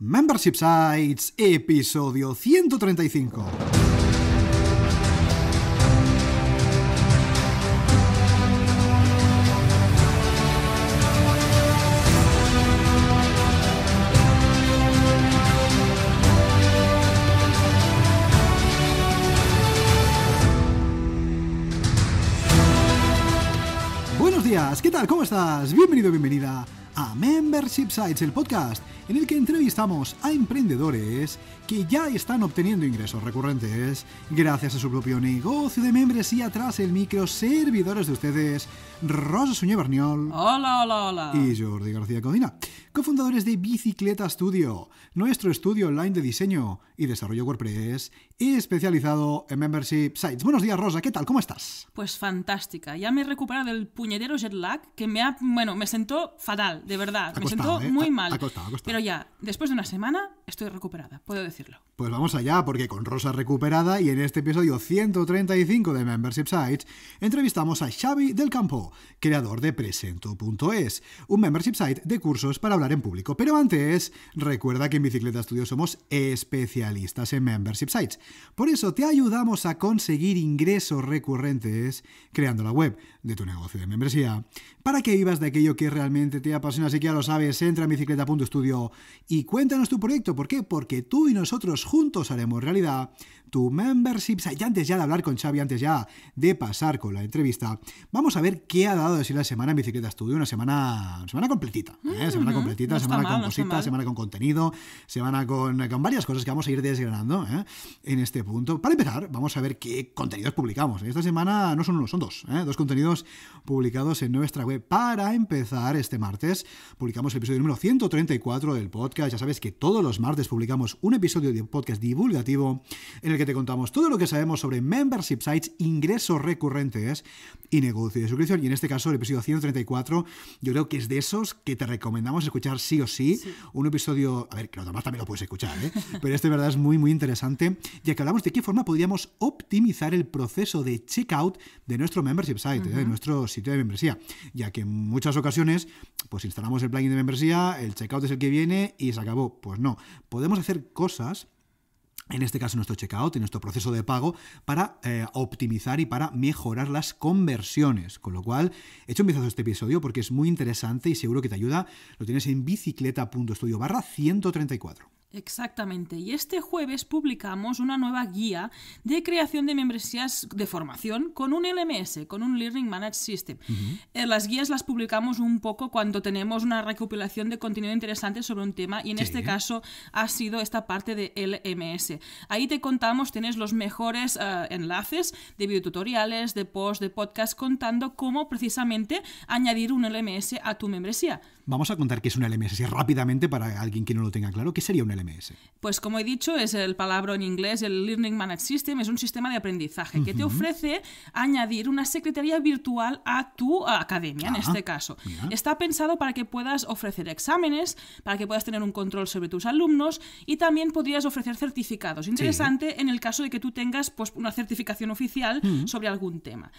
Membership Sites, episodio 135. Buenos días, ¿qué tal? ¿Cómo estás? Bienvenido, bienvenida a Membership Sites, el podcast en el que entrevistamos a emprendedores que ya están obteniendo ingresos recurrentes gracias a su propio negocio de membresía. Tras el micro, servidores de ustedes, Rosa Suñé Berniol. Hola, hola, hola. Y Jordi García Codina, cofundadores de Bicicleta Studio, nuestro estudio online de diseño y desarrollo WordPress especializado en Membership Sites. Buenos días, Rosa, ¿qué tal? ¿Cómo estás? Pues fantástica. Ya me he recuperado del puñetero jet lag que me sentó fatal, de verdad. Me sentó muy mal. Ha costado. Pero ya, después de una semana, estoy recuperada, puedo decirlo. Pues vamos allá, porque con Rosa recuperada y en este episodio 135 de Membership Sites entrevistamos a Xavi del Campo, creador de Presento.es, un membership site de cursos para hablar en público. Pero antes, recuerda que en Bicicleta Studio somos especialistas en membership sites. Por eso te ayudamos a conseguir ingresos recurrentes creando la web de tu negocio de membresía para que vivas de aquello que realmente te apasiona. Así que ya lo sabes, entra en bicicleta.studio y cuéntanos tu proyecto. ¿Por qué? Porque tú y nosotros juntos haremos realidad tu membership site. Y antes ya de hablar con Xavi, antes ya de pasar con la entrevista, vamos a ver qué ha dado de sí la semana en Bicicleta Studio. Una semana completita, semana completita, no semana mal, con no cositas, semana con contenido, semana con varias cosas que vamos a ir desgranando en este punto. Para empezar, vamos a ver qué contenidos publicamos. Esta semana no son uno, son dos contenidos publicados en nuestra web. Para empezar, este martes publicamos el episodio número 134 del podcast. Ya sabes que todos los martes publicamos un episodio de podcast divulgativo en el que te contamos todo lo que sabemos sobre membership sites, ingresos recurrentes y negocio de suscripción. Y en este caso, el episodio 134, yo creo que es de esos que te recomendamos escuchar sí o sí. Un episodio, a ver, que los demás también lo puedes escuchar, pero este de verdad es muy, muy interesante, ya que hablamos de qué forma podríamos optimizar el proceso de checkout de nuestro membership site, de nuestro sitio de membresía, ya que en muchas ocasiones pues instalamos el plugin de membresía, el checkout es el que viene y se acabó. Pues no, podemos hacer cosas, en este caso nuestro checkout, en nuestro proceso de pago, para optimizar y para mejorar las conversiones. Con lo cual, he hecho un vistazo a este episodio porque es muy interesante y seguro que te ayuda. Lo tienes en bicicleta.studio/134. Exactamente. Y este jueves publicamos una nueva guía de creación de membresías de formación con un LMS, con un Learning Management System. Las guías las publicamos un poco cuando tenemos una recopilación de contenido interesante sobre un tema y en este caso ha sido esta parte de LMS. Ahí te contamos, tienes los mejores enlaces de videotutoriales, de posts, de podcast contando cómo precisamente añadir un LMS a tu membresía. Vamos a contar qué es un LMS rápidamente para alguien que no lo tenga claro. ¿Qué sería un LMS? Pues como he dicho, es el palabra en inglés, el Learning Management System, es un sistema de aprendizaje que te ofrece añadir una secretaría virtual a tu academia, en este caso. Mira. Está pensado para que puedas ofrecer exámenes, para que puedas tener un control sobre tus alumnos y también podrías ofrecer certificados. Interesante en el caso de que tú tengas pues, una certificación oficial sobre algún tema.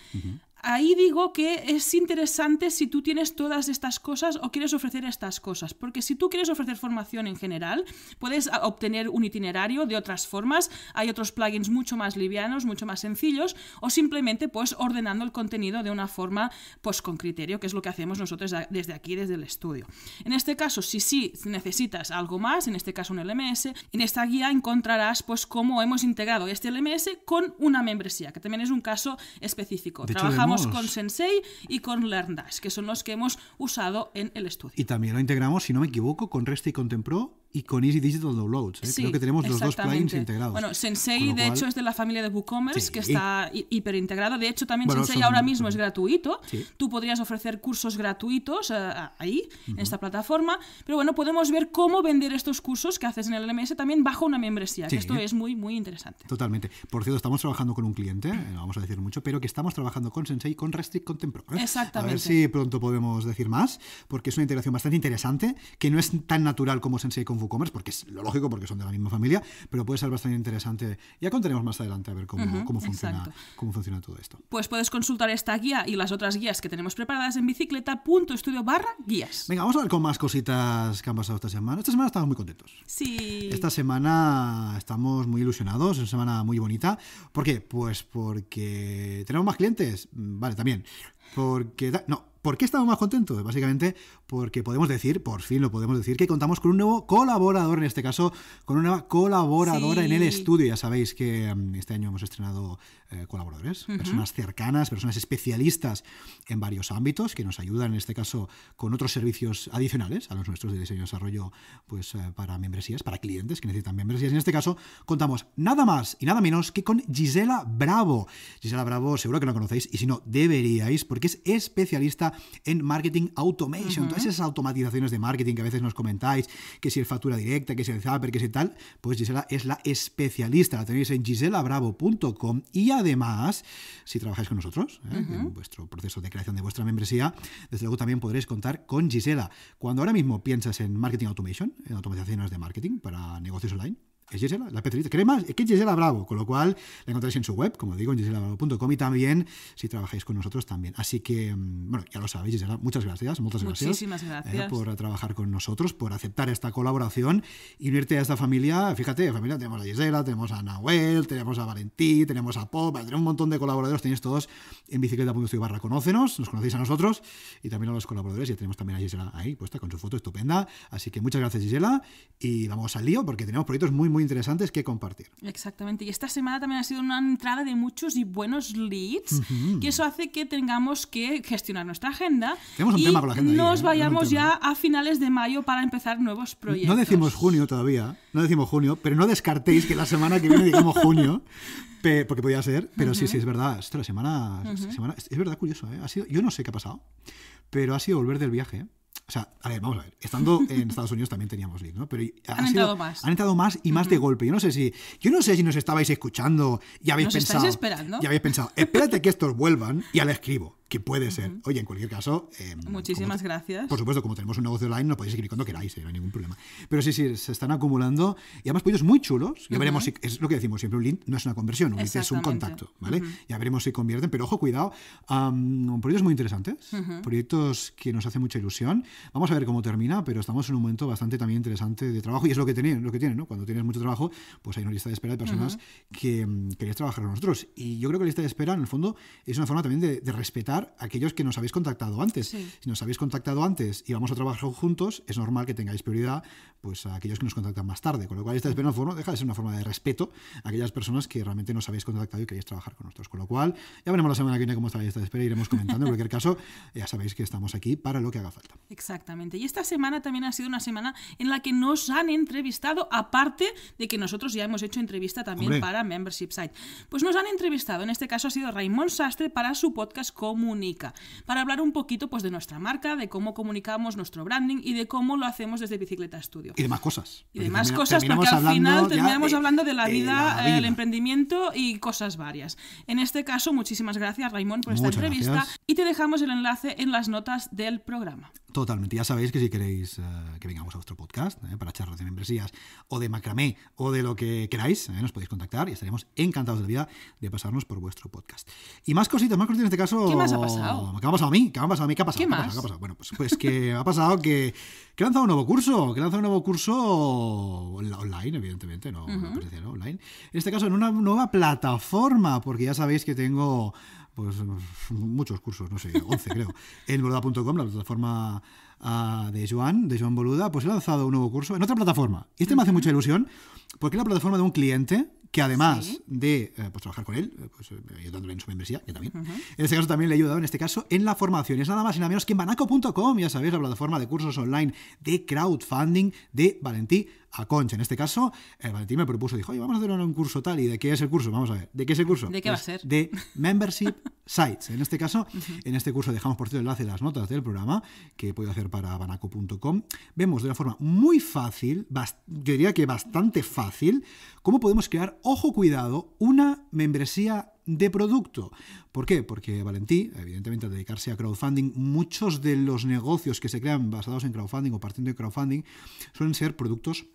Ahí digo que es interesante si tú tienes todas estas cosas o quieres ofrecer estas cosas, porque si tú quieres ofrecer formación en general, puedes obtener un itinerario de otras formas, hay otros plugins mucho más livianos, mucho más sencillos, o simplemente pues ordenando el contenido de una forma pues con criterio, que es lo que hacemos nosotros desde aquí, desde el estudio. En este caso, si necesitas algo más, en este caso un LMS, en esta guía encontrarás pues cómo hemos integrado este LMS con una membresía, que también es un caso específico. Trabajamos con Sensei y con LearnDash, que son los que hemos usado en el estudio. Y también lo integramos, si no me equivoco, con REST y Content Pro y con Easy Digital Downloads. Sí, creo que tenemos los dos plugins integrados. Bueno, Sensei, de hecho, es de la familia de WooCommerce, que está hiper integrado. De hecho, también Sensei ahora mismo es gratuito. Sí. Tú podrías ofrecer cursos gratuitos ahí, en esta plataforma. Pero bueno, podemos ver cómo vender estos cursos que haces en el LMS también bajo una membresía, que esto es muy, muy interesante. Totalmente. Por cierto, estamos trabajando con un cliente, no vamos a decir mucho, pero que estamos trabajando con Sensei, con REST y Content Pro. Exactamente. A ver si pronto podemos decir más, porque es una integración bastante interesante, que no es tan natural como Sensei con WooCommerce, porque es lo lógico, porque son de la misma familia, pero puede ser bastante interesante. Ya contaremos más adelante a ver cómo funciona todo esto. Pues puedes consultar esta guía y las otras guías que tenemos preparadas en bicicleta.studio/guías. Venga, vamos a ver con más cositas que han pasado esta semana. Esta semana estamos muy contentos. Sí. Esta semana estamos muy ilusionados, es una semana muy bonita. ¿Por qué? Pues porque tenemos más clientes. Vale, también. ¿Por qué estamos más contentos? Básicamente porque podemos decir, por fin lo podemos decir, que contamos con un nuevo colaborador, en este caso con una nueva colaboradora en el estudio. Ya sabéis que este año hemos estrenado colaboradores, personas cercanas, personas especialistas en varios ámbitos que nos ayudan, en este caso, con otros servicios adicionales a los nuestros de diseño y desarrollo, pues para membresías, para clientes que necesitan membresías. En este caso contamos nada más y nada menos que con Gisela Bravo. Gisela Bravo seguro que no conocéis, y si no, deberíais, porque es especialista en marketing automation, todas esas automatizaciones de marketing que a veces nos comentáis, que si el factura directa, que si el Zapier, que si tal, pues Gisela es la especialista, la tenéis en giselabravo.com. Y además, si trabajáis con nosotros, en vuestro proceso de creación de vuestra membresía, desde luego también podréis contar con Gisela. Cuando ahora mismo piensas en marketing automation, en automatizaciones de marketing para negocios online, es Gisela, la especialista. ¿Qué más? Es que es Gisela Bravo, con lo cual la encontráis en su web, como digo, en giselabravo.com, y también si trabajáis con nosotros también. Así que, bueno, ya lo sabéis, Gisela, muchas gracias. Muchísimas gracias. Por trabajar con nosotros, por aceptar esta colaboración y unirte a esta familia. Fíjate, familia, tenemos a Gisela, tenemos a Nahuel, tenemos a Valentí, tenemos a Pop, tenemos un montón de colaboradores, tenéis todos en bicicleta.studio/conócenos, nos conocéis a nosotros y también a los colaboradores, y tenemos también a Gisela ahí puesta con su foto estupenda. Así que muchas gracias, Gisela, y vamos al lío porque tenemos proyectos muy interesantes que compartir. Exactamente, y esta semana también ha sido una entrada de muchos y buenos leads, que eso hace que tengamos que gestionar nuestra agenda. Tenemos un tema con la agenda. Nos vayamos ya a finales de mayo para empezar nuevos proyectos. No decimos junio todavía, pero no descartéis que la semana que viene digamos junio, porque podía ser, pero sí, es verdad. Esto la semana es verdad, curioso, ¿eh? Ha sido, yo no sé qué ha pasado, pero ha sido volver del viaje, ¿eh? O sea, a ver, vamos a ver. Estando en Estados Unidos también teníamos leads, ¿no? Pero han entrado más. Han entrado más y más de golpe. Yo no sé si nos estabais escuchando y habéis pensado. ¿Estáis esperando? Y habéis pensado, espérate que estos vuelvan y ya le escribo. Que puede ser. Oye, en cualquier caso... muchísimas gracias. Por supuesto, como tenemos un negocio online, nos podéis escribir cuando queráis, no hay ningún problema. Pero sí, se están acumulando y además proyectos muy chulos. Ya veremos si... Es lo que decimos siempre, un lead no es una conversión, un lead es un contacto, ¿vale? Ya veremos si convierten, pero ojo, cuidado. Proyectos muy interesantes, proyectos que nos hacen mucha ilusión. Vamos a ver cómo termina, pero estamos en un momento bastante también interesante de trabajo y es lo que tienen, ¿no? Cuando tienes mucho trabajo, pues hay una lista de espera de personas que queréis trabajar con nosotros. Y yo creo que la lista de espera, en el fondo, es una forma también de respetar a aquellos que nos habéis contactado antes. Sí. Si nos habéis contactado antes y vamos a trabajar juntos, es normal que tengáis prioridad pues a aquellos que nos contactan más tarde. Con lo cual, esta espera en el fondo deja de ser una forma de respeto a aquellas personas que realmente nos habéis contactado y queréis trabajar con nosotros. Con lo cual, ya veremos la semana que viene cómo está la lista de espera, iremos comentando. En cualquier caso, ya sabéis que estamos aquí para lo que haga falta. Exactamente. Y esta semana también ha sido una semana en la que nos han entrevistado, aparte de que nosotros ya hemos hecho entrevista también para Membership Site. Pues nos han entrevistado, en este caso ha sido Raimon Sastre para su podcast Comunica, para hablar un poquito pues de nuestra marca, de cómo comunicamos nuestro branding y de cómo lo hacemos desde Bicicleta Studio. Y demás cosas. Y demás cosas, porque al final terminamos hablando de la vida, el emprendimiento y cosas varias. En este caso, muchísimas gracias, Raimon, por esta entrevista. Y te dejamos el enlace en las notas del programa. Totalmente. Ya sabéis que si queréis que vengamos a vuestro podcast para charlas de membresías o de macramé o de lo que queráis, nos podéis contactar y estaremos encantados de la vida de pasarnos por vuestro podcast. Y más cositas en este caso. ¿Qué más ha pasado? ¿Qué me ha pasado a mí? ¿Qué ha pasado? ¿Qué más? Bueno, pues que ha pasado que he lanzado un nuevo curso, online, evidentemente, no presencial, online. En este caso en una nueva plataforma, porque ya sabéis que tengo pues muchos cursos, no sé, 11 creo, en boluda.com, la plataforma de Joan Boluda. Pues he lanzado un nuevo curso en otra plataforma. Y me hace mucha ilusión, porque es la plataforma de un cliente que además de pues, trabajar con él, pues ayudándole en su membresía, que también, en este caso también le he ayudado en la formación. Y es nada más y nada menos que en banaco.com, ya sabéis, la plataforma de cursos online de crowdfunding de Valentí Aconcha. En este caso, Valentí me propuso, dijo, oye, vamos a hacer un curso tal. ¿Y de qué es el curso? Vamos a ver, ¿de qué es el curso? ¿De qué va a ser? De Membership Sites. En este caso, en este curso dejamos por cierto el enlace en las notas del programa, que puedo hacer para banaco.com. Vemos de una forma muy fácil, yo diría que bastante fácil, cómo podemos crear, ojo, cuidado, una membresía de producto. ¿Por qué? Porque Valentí, evidentemente, al dedicarse a crowdfunding, muchos de los negocios que se crean basados en crowdfunding o partiendo de crowdfunding suelen ser productos...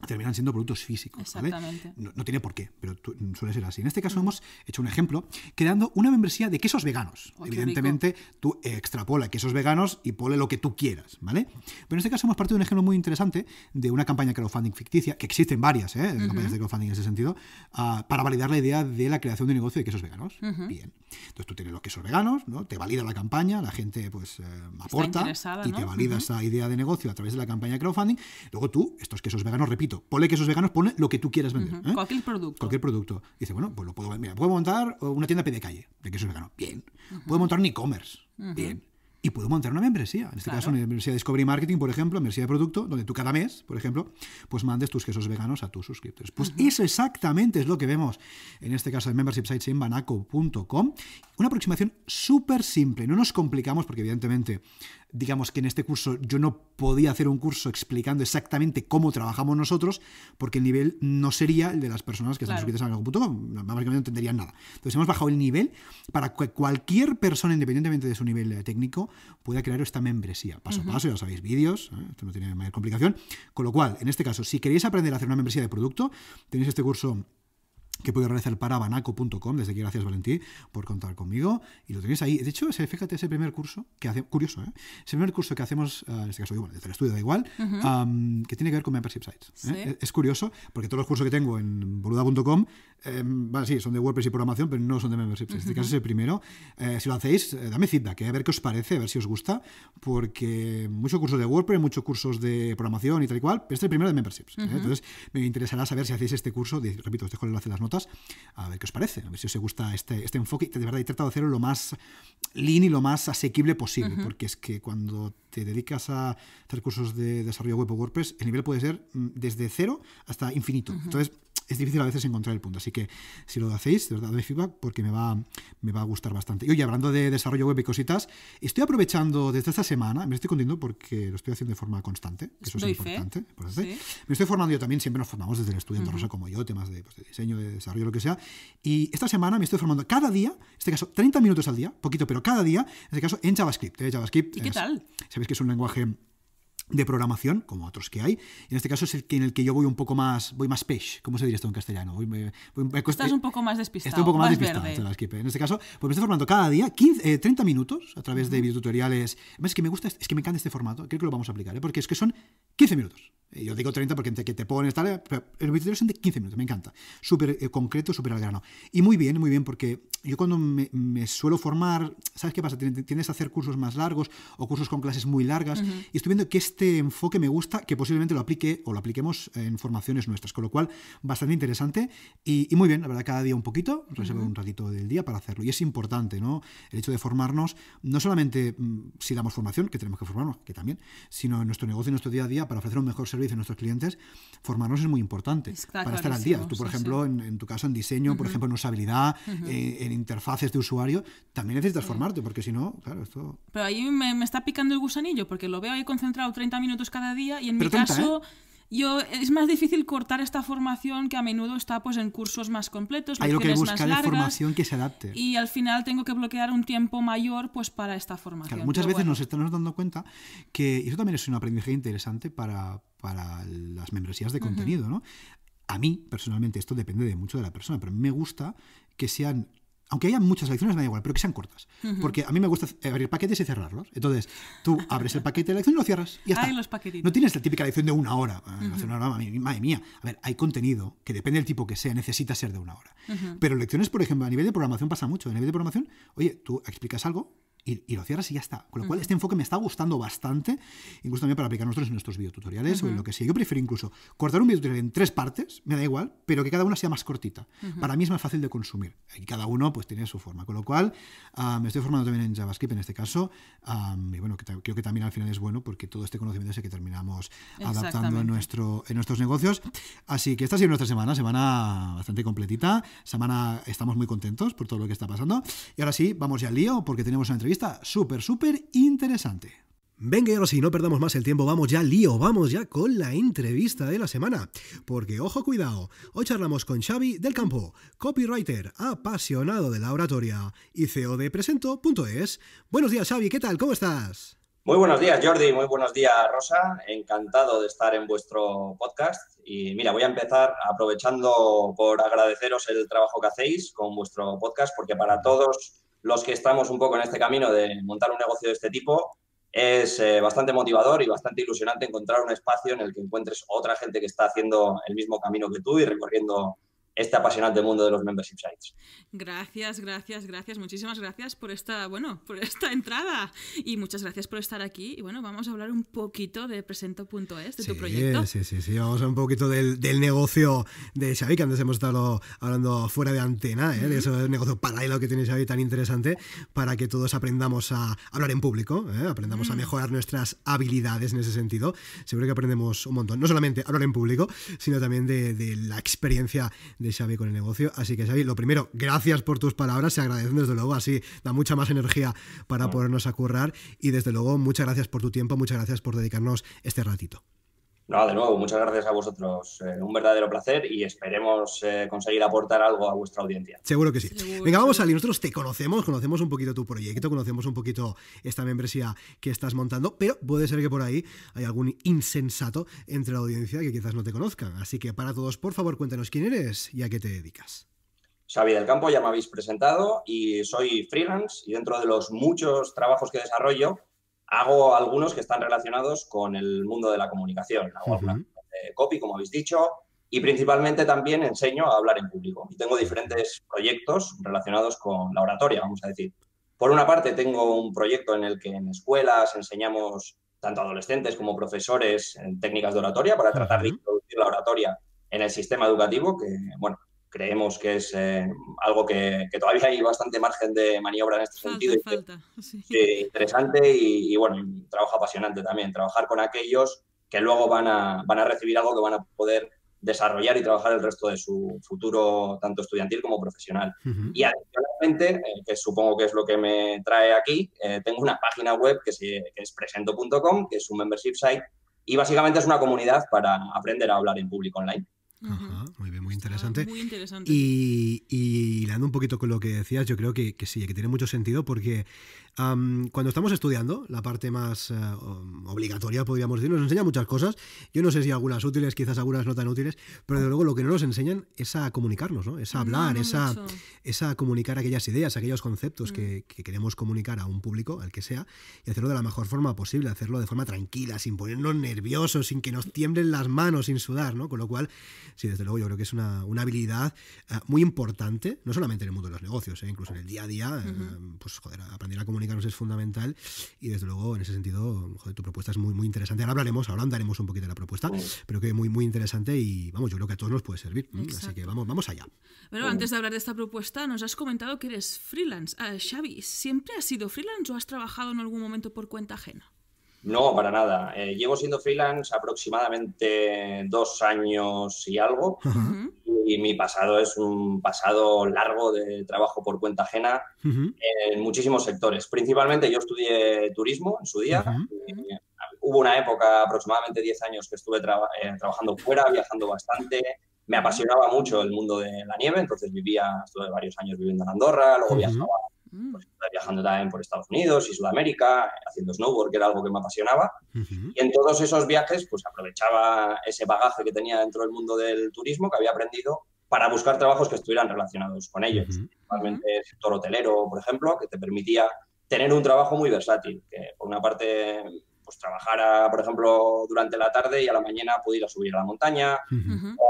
terminan siendo productos físicos, ¿vale? No tiene por qué, pero suele ser así. En este caso hemos hecho un ejemplo creando una membresía de quesos veganos. Evidentemente, tú extrapola quesos veganos y ponle lo que tú quieras, ¿vale? Pero en este caso hemos partido de un ejemplo muy interesante de una campaña crowdfunding ficticia, que existen varias campañas de crowdfunding en ese sentido, para validar la idea de la creación de un negocio de quesos veganos. Bien. Entonces tú tienes los quesos veganos, ¿no? Te valida la campaña, la gente pues aporta y te valida esa idea de negocio a través de la campaña de crowdfunding. Luego tú, estos quesos veganos, repito, ponle quesos veganos, ponle lo que tú quieras vender. Cualquier producto. Cualquier producto. Dice, bueno, pues lo puedo vender. Mira, puedo montar una tienda a pie de calle de quesos veganos. Bien. Puedo montar un e-commerce. Bien. Y puedo montar una membresía. En este caso, una membresía de Discovery Marketing, por ejemplo, membresía de producto, donde tú cada mes, por ejemplo, pues mandes tus quesos veganos a tus suscriptores. Pues eso exactamente es lo que vemos en este caso de Membership Sites en banaco.com. Una aproximación súper simple. No nos complicamos porque, evidentemente, digamos que en este curso yo no podía hacer un curso explicando exactamente cómo trabajamos nosotros, porque el nivel no sería el de las personas que están suscritas a banaco.com. Básicamente no entenderían nada. Entonces hemos bajado el nivel para que cualquier persona, independientemente de su nivel técnico, pueda crear esta membresía. Paso a paso, ya sabéis, vídeos, esto no tiene mayor complicación. Con lo cual, en este caso, si queréis aprender a hacer una membresía de producto, tenéis este curso que podéis realizar para banaco.com. Desde aquí, gracias, Valentí, por contar conmigo. Y lo tenéis ahí. De hecho, fíjate, ese primer curso que hace, curioso, ese primer curso que hacemos, en este caso, desde el estudio da igual, que tiene que ver con Membership Sites. Sí. Es curioso, porque todos los cursos que tengo en boluda.com, sí, son de WordPress y programación, pero no son de Membership Sites. En este caso es el primero. Si lo hacéis, dame feedback, a ver qué os parece, a ver si os gusta, porque muchos cursos de WordPress, muchos cursos de programación y tal y cual, pero este es el primero de Memberships. Entonces, me interesará saber si hacéis este curso. Repito, os dejo el enlace en las notas, a ver qué os parece, a ver si os gusta este enfoque. De verdad, he tratado de hacerlo lo más lean y lo más asequible posible, porque es que cuando te dedicas a hacer cursos de desarrollo web o WordPress, el nivel puede ser desde 0 hasta infinito. Entonces, es difícil a veces encontrar el punto. Así que si lo hacéis, de verdad, dadme feedback porque me va a gustar bastante. Y oye, hablando de desarrollo web y cositas, estoy aprovechando desde esta semana, me estoy contento porque lo estoy haciendo de forma constante, que eso es importante. Sí. Me estoy formando yo también, siempre nos formamos desde el estudio en Rosa como yo, temas de diseño, de desarrollo, lo que sea. Y esta semana me estoy formando cada día, en este caso 30 minutos al día, poquito, pero cada día, en este caso en JavaScript. JavaScript, ¿y qué tal? Sabéis que es un lenguaje de programación, como otros que hay. En este caso es el que en el que yo voy un poco más, voy más page, ¿cómo se diría esto en castellano? Estás un poco más despistado. Estoy un poco más despistado. En este caso, pues me estoy formando cada día 30 minutos a través de videotutoriales. Además, es que me gusta, es que me encanta este formato, creo que lo vamos a aplicar, porque es que son 15 minutos. Yo digo 30 porque entre que te pones tal, pero los videotutoriales son de 15 minutos, me encanta. Súper concreto, súper al grano. Y muy bien, porque yo cuando me suelo formar, ¿sabes qué pasa? Tienes a hacer cursos más largos o cursos con clases muy largas, y estoy viendo que este enfoque me gusta, que posiblemente lo aplique o lo apliquemos en formaciones nuestras, con lo cual bastante interesante y muy bien, la verdad, cada día un poquito, reservo un ratito del día para hacerlo. Y es importante, ¿no? El hecho de formarnos, no solamente si damos formación, que tenemos que formarnos, que también, sino en nuestro negocio, en nuestro día a día, para ofrecer un mejor servicio a nuestros clientes, formarnos es muy importante para estar al día. Tú, por ejemplo, en tu caso, en diseño, por ejemplo, en usabilidad, en interfaces de usuario, también necesitas formarte, porque si no, claro, esto... Pero ahí me está picando el gusanillo, porque lo veo ahí concentrado 30 minutos cada día y en mi caso... es más difícil cortar esta formación que a menudo está pues en cursos más completos, hay lo que buscar más largas, formación que se adapte. Y al final tengo que bloquear un tiempo mayor pues para esta formación. Claro, muchas veces nos estamos dando cuenta que eso también es un aprendizaje interesante para las membresías de contenido, ¿no? A mí, personalmente, esto depende de mucho de la persona, pero a mí me gusta que sean... Aunque haya muchas lecciones, me da igual, pero que sean cortas. Porque a mí me gusta abrir paquetes y cerrarlos. Entonces, tú abres el paquete de lección y lo cierras. Y ya está. Los paquetitos. No tienes la típica lección de 1 hora. Madre mía. A ver, hay contenido que depende del tipo que sea, necesita ser de 1 hora. Pero lecciones, por ejemplo, a nivel de programación pasa mucho. A nivel de programación, oye, tú explicas algo y lo cierras y ya está. Con lo cual, este enfoque me está gustando bastante, incluso también para aplicar nosotros en nuestros videotutoriales o en lo que sea. Yo prefiero incluso cortar un videotutorial en 3 partes, me da igual, pero que cada una sea más cortita. Para mí es más fácil de consumir. Y cada uno pues tiene su forma. Con lo cual, me estoy formando también en JavaScript en este caso. Y bueno, creo que también al final es bueno porque todo este conocimiento es el que terminamos adaptando en nuestros negocios. Así que esta ha sido nuestra semana bastante completita. Estamos muy contentos por todo lo que está pasando. Y ahora sí, vamos ya al lío porque tenemos una entrevista súper interesante. Venga, y ahora sí, no perdamos más el tiempo, vamos ya al lío, vamos ya con la entrevista de la semana. Porque, ojo, cuidado, hoy charlamos con Xavi del Campo, copywriter, apasionado de la oratoria y CEO de Presento.es. Buenos días, Xavi, ¿qué tal? ¿Cómo estás? Muy buenos días, Jordi. Muy buenos días, Rosa. Encantado de estar en vuestro podcast. Y mira, voy a empezar aprovechando por agradeceros el trabajo que hacéis con vuestro podcast, porque para todos los que estamos un poco en este camino de montar un negocio de este tipo, es bastante motivador y bastante ilusionante encontrar un espacio en el que encuentres otra gente que está haciendo el mismo camino que tú y recorriendo este apasionante mundo de los membership sites. Gracias. Muchísimas gracias por esta entrada. Y muchas gracias por estar aquí. Y bueno, vamos a hablar un poquito de Presento.es, de tu proyecto. Sí. Vamos a un poquito del negocio de Xavi, que antes hemos estado hablando fuera de antena, de ese negocio paralelo que tiene Xavi tan interesante, para que todos aprendamos a hablar en público, aprendamos a mejorar nuestras habilidades en ese sentido. Seguro que aprendemos un montón. No solamente a hablar en público, sino también de la experiencia de Xavi con el negocio. Así que, Xavi, lo primero, gracias por tus palabras, se agradecen desde luego, así da mucha más energía para ponernos a currar, y desde luego muchas gracias por tu tiempo, muchas gracias por dedicarnos este ratito. No, de nuevo, muchas gracias a vosotros. Un verdadero placer y esperemos conseguir aportar algo a vuestra audiencia. Seguro que sí. Venga, vamos a salir. Nosotros te conocemos un poquito tu proyecto, conocemos un poquito esta membresía que estás montando, pero puede ser que por ahí hay algún insensato entre la audiencia que quizás no te conozcan. Así que para todos, por favor, cuéntanos quién eres y a qué te dedicas. Xavi del Campo, ya me habéis presentado y soy freelance, y dentro de los muchos trabajos que desarrollo, hago algunos que están relacionados con el mundo de la comunicación. Hago alguna copy, como habéis dicho, y principalmente también enseño a hablar en público. Y tengo diferentes proyectos relacionados con la oratoria, vamos a decir. Por una parte, tengo un proyecto en el que en escuelas enseñamos tanto a adolescentes como profesores en técnicas de oratoria para tratar de introducir la oratoria en el sistema educativo, que, bueno, creemos que es algo que todavía hay bastante margen de maniobra en este sentido. Interesante y bueno, un trabajo apasionante también. Trabajar con aquellos que luego van a recibir algo que van a poder desarrollar y trabajar el resto de su futuro, tanto estudiantil como profesional. Y adicionalmente, que supongo que es lo que me trae aquí, tengo una página web que es presento.com, que es un membership site, y básicamente es una comunidad para aprender a hablar en público online. Ajá, muy bien, muy interesante. Muy interesante. Y hilando un poquito con lo que decías, yo creo que sí, que tiene mucho sentido, porque cuando estamos estudiando, la parte más obligatoria, podríamos decir, nos enseña muchas cosas. Yo no sé si algunas útiles, quizás algunas no tan útiles, pero desde luego lo que no nos enseñan es a comunicarnos, ¿no? Es a hablar, es a comunicar aquellas ideas, aquellos conceptos que queremos comunicar a un público, al que sea, y hacerlo de la mejor forma posible, hacerlo de forma tranquila, sin ponernos nerviosos, sin que nos tiemblen las manos, sin sudar, ¿no? Con lo cual, sí, desde luego yo creo que es una habilidad muy importante, no solamente en el mundo de los negocios, incluso en el día a día, pues joder, aprender a comunicarnos es fundamental, y desde luego en ese sentido, joder, tu propuesta es muy, muy interesante. Ahora andaremos un poquito de la propuesta, pero que muy, muy interesante, y vamos, yo creo que a todos nos puede servir. Así que vamos allá. Pero antes de hablar de esta propuesta, nos has comentado que eres freelance. Xavi, ¿siempre has sido freelance o has trabajado en algún momento por cuenta ajena? No, para nada. Llevo siendo freelance aproximadamente 2 años y algo. Y mi pasado es un pasado largo de trabajo por cuenta ajena en muchísimos sectores. Principalmente yo estudié turismo en su día. Hubo una época, aproximadamente 10 años, que estuve trabajando fuera, viajando bastante. Me apasionaba mucho el mundo de la nieve, entonces estuve varios años viviendo en Andorra, luego pues, viajando también por Estados Unidos y Sudamérica, haciendo snowboard, que era algo que me apasionaba. Y en todos esos viajes pues aprovechaba ese bagaje que tenía dentro del mundo del turismo, que había aprendido, para buscar trabajos que estuvieran relacionados con ellos. Principalmente el sector hotelero, por ejemplo, que te permitía tener un trabajo muy versátil, que por una parte pues trabajara, por ejemplo, durante la tarde y a la mañana pudiera subir a la montaña.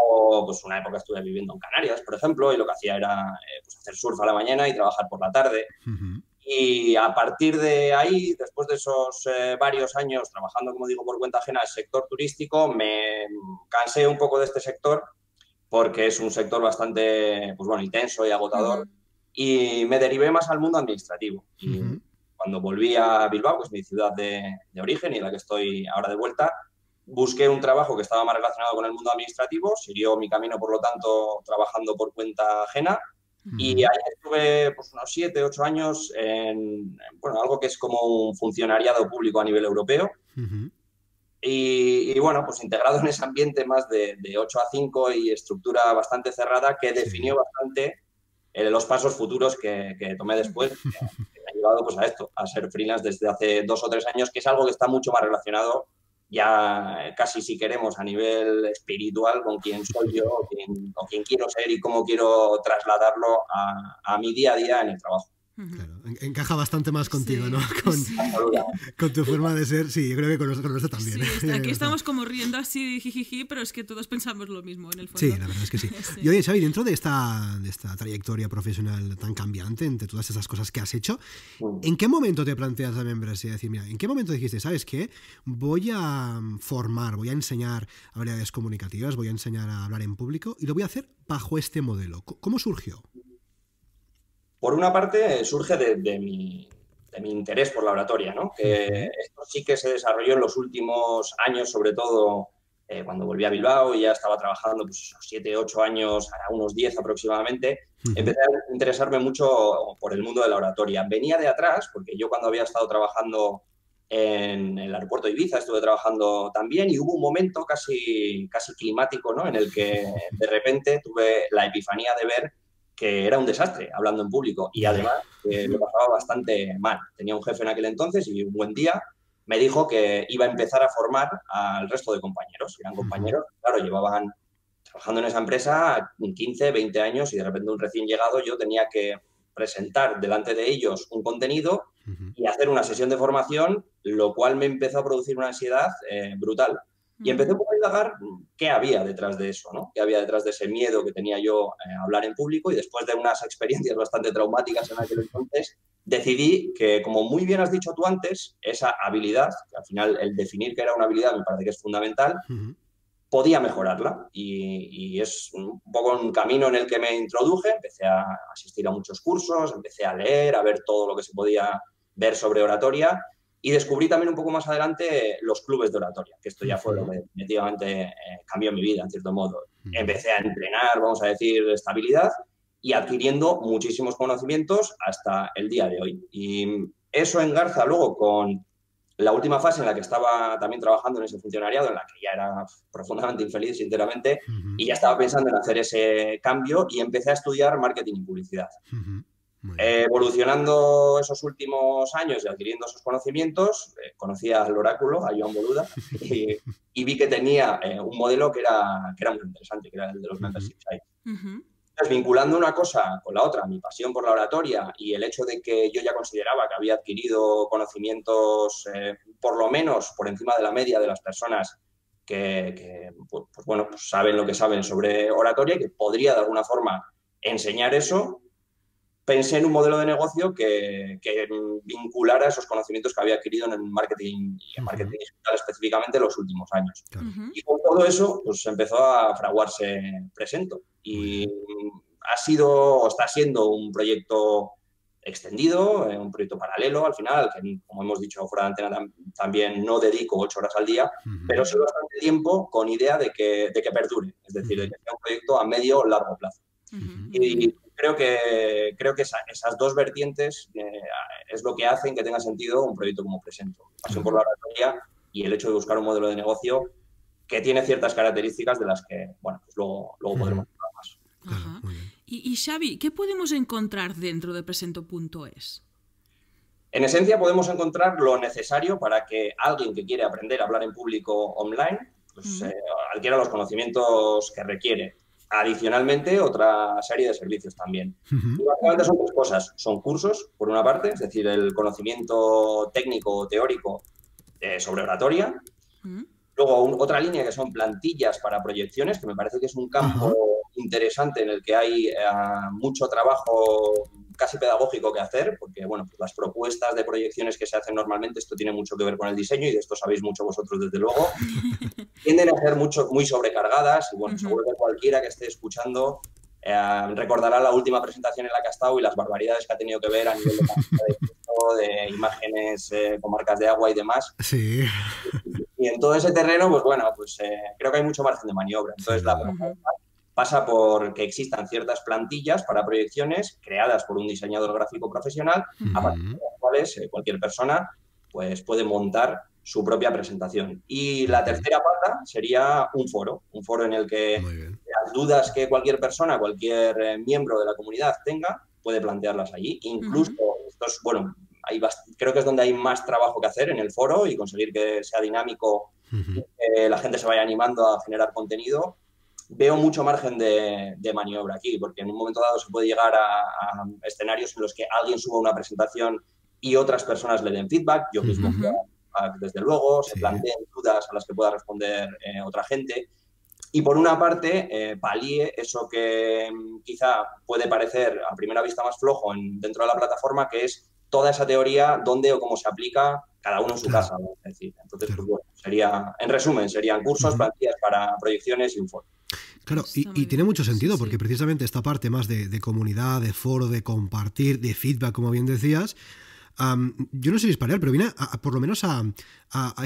O pues una época estuve viviendo en Canarias, por ejemplo, y lo que hacía era pues hacer surf a la mañana y trabajar por la tarde. Y a partir de ahí, después de esos varios años trabajando, como digo, por cuenta ajena, el sector turístico, me cansé un poco de este sector, porque es un sector bastante, pues bueno, intenso y agotador, y me derivé más al mundo administrativo. Y cuando volví a Bilbao, que es mi ciudad de origen y en la que estoy ahora de vuelta, busqué un trabajo que estaba más relacionado con el mundo administrativo, siguió mi camino, por lo tanto, trabajando por cuenta ajena, Y ahí estuve pues, unos 7, 8 años en algo que es como un funcionariado público a nivel europeo. Y bueno, pues integrado en ese ambiente más de 8 a 5 y estructura bastante cerrada que definió bastante los pasos futuros que tomé después, que me ha llevado pues, a esto, a ser freelance desde hace 2 o 3 años, que es algo que está mucho más relacionado ya casi si queremos a nivel espiritual con quién soy yo o quién quiero ser y cómo quiero trasladarlo a mi día a día en el trabajo. Claro, encaja bastante más contigo, ¿no? Con tu forma de ser. Sí, yo creo que con nuestro también. Sí, aquí estamos como riendo así, jijiji, pero es que todos pensamos lo mismo en el fondo. Sí, la verdad es que sí. Y oye, Xavi, dentro de esta trayectoria profesional tan cambiante, entre todas esas cosas que has hecho, ¿en qué momento te planteas la membresía? Es decir, mira, ¿en qué momento dijiste, sabes qué? Voy a formar, voy a enseñar habilidades comunicativas, voy a enseñar a hablar en público y lo voy a hacer bajo este modelo? ¿Cómo surgió? Por una parte, surge de mi interés por la oratoria, ¿no? Que esto sí que se desarrolló en los últimos años, sobre todo cuando volví a Bilbao y ya estaba trabajando pues, 7, 8 años, ahora unos 10 aproximadamente. Empecé a interesarme mucho por el mundo de la oratoria. Venía de atrás, porque yo cuando había estado trabajando en el aeropuerto de Ibiza estuve trabajando también y hubo un momento casi climático, ¿no? En el que de repente tuve la epifanía de ver que era un desastre hablando en público y además lo pasaba bastante mal. Tenía un jefe en aquel entonces y un buen día me dijo que iba a empezar a formar al resto de compañeros. Eran compañeros, claro, llevaban trabajando en esa empresa 15, 20 años y de repente un recién llegado yo tenía que presentar delante de ellos un contenido y hacer una sesión de formación, lo cual me empezó a producir una ansiedad brutal. Y empecé un poco a indagar qué había detrás de eso, ¿no? Qué había detrás de ese miedo que tenía yo a hablar en público y después de unas experiencias bastante traumáticas en aquel entonces, decidí que, como muy bien has dicho tú antes, esa habilidad, que al final el definir que era una habilidad me parece que es fundamental, podía mejorarla y es un poco un camino en el que me introduje, empecé a asistir a muchos cursos, empecé a leer, a ver todo lo que se podía ver sobre oratoria. Y descubrí también un poco más adelante los clubes de oratoria, que esto ya fue lo que definitivamente cambió mi vida, en cierto modo. Empecé a entrenar, vamos a decir, estabilidad y adquiriendo muchísimos conocimientos hasta el día de hoy. Y eso engarza luego con la última fase en la que estaba también trabajando en ese funcionariado, en la que ya era profundamente infeliz, sinceramente, y ya estaba pensando en hacer ese cambio y empecé a estudiar marketing y publicidad. Evolucionando esos últimos años y adquiriendo esos conocimientos, conocí al oráculo, a Joan Boluda, y vi que tenía un modelo que era muy interesante, que era el de los membership sites. Entonces, vinculando una cosa con la otra, mi pasión por la oratoria y el hecho de que yo ya consideraba que había adquirido conocimientos por lo menos por encima de la media de las personas que pues, bueno, pues saben lo que saben sobre oratoria y que podría de alguna forma enseñar eso, pensé en un modelo de negocio que vinculara esos conocimientos que había adquirido en el marketing y en marketing digital específicamente en los últimos años. Y con todo eso, pues empezó a fraguarse Presento. Y ha sido, o está siendo un proyecto extendido, un proyecto paralelo al final, que como hemos dicho fuera de antena también no dedico 8 horas al día, pero sí bastante tiempo con idea de que perdure, es decir, de que sea un proyecto a medio o largo plazo. Y creo que esas dos vertientes es lo que hacen que tenga sentido un proyecto como Presento. Pasión por la oratoria y el hecho de buscar un modelo de negocio que tiene ciertas características de las que, bueno, pues luego podremos hablar más. Y Xavi, ¿qué podemos encontrar dentro de Presento.es? En esencia podemos encontrar lo necesario para que alguien que quiere aprender a hablar en público online pues, adquiera los conocimientos que requiere. Adicionalmente, otra serie de servicios también. Y básicamente son 3 cosas. Son cursos, por una parte, es decir, el conocimiento técnico o teórico sobre oratoria. Luego, otra línea que son plantillas para proyecciones, que me parece que es un campo interesante en el que hay mucho trabajo casi pedagógico que hacer, porque bueno, pues las propuestas de proyecciones que se hacen normalmente, esto tiene mucho que ver con el diseño y de esto sabéis mucho vosotros desde luego, tienden a ser muy sobrecargadas y bueno, seguro que cualquiera que esté escuchando recordará la última presentación en la que ha estado y las barbaridades que ha tenido que ver a nivel de imágenes con marcas de agua y demás. Sí. Y en todo ese terreno, pues bueno, pues creo que hay mucho margen de maniobra. Entonces, la propuesta pasa por que existan ciertas plantillas para proyecciones creadas por un diseñador gráfico profesional, a partir de las cuales cualquier persona pues, puede montar su propia presentación. Y la tercera pata sería un foro en el que las dudas que cualquier persona, cualquier miembro de la comunidad tenga, puede plantearlas allí. Incluso, esto es, bueno, creo que es donde hay más trabajo que hacer en el foro y conseguir que sea dinámico, que la gente se vaya animando a generar contenido. Veo mucho margen de maniobra aquí, porque en un momento dado se puede llegar a escenarios en los que alguien suba una presentación y otras personas le den feedback. Yo mismo desde luego, se planteen dudas a las que pueda responder otra gente. Y por una parte, palíe eso que quizá puede parecer a primera vista más flojo dentro de la plataforma, que es toda esa teoría, dónde o cómo se aplica cada uno en su casa. ¿no? Es decir, entonces, pues bueno, en resumen, serían cursos, plantillas para proyecciones y un foro. Claro, y tiene mucho sentido, porque precisamente esta parte más de comunidad, de foro, de compartir, de feedback, como bien decías, yo no sé disparar, pero viene por lo menos a dar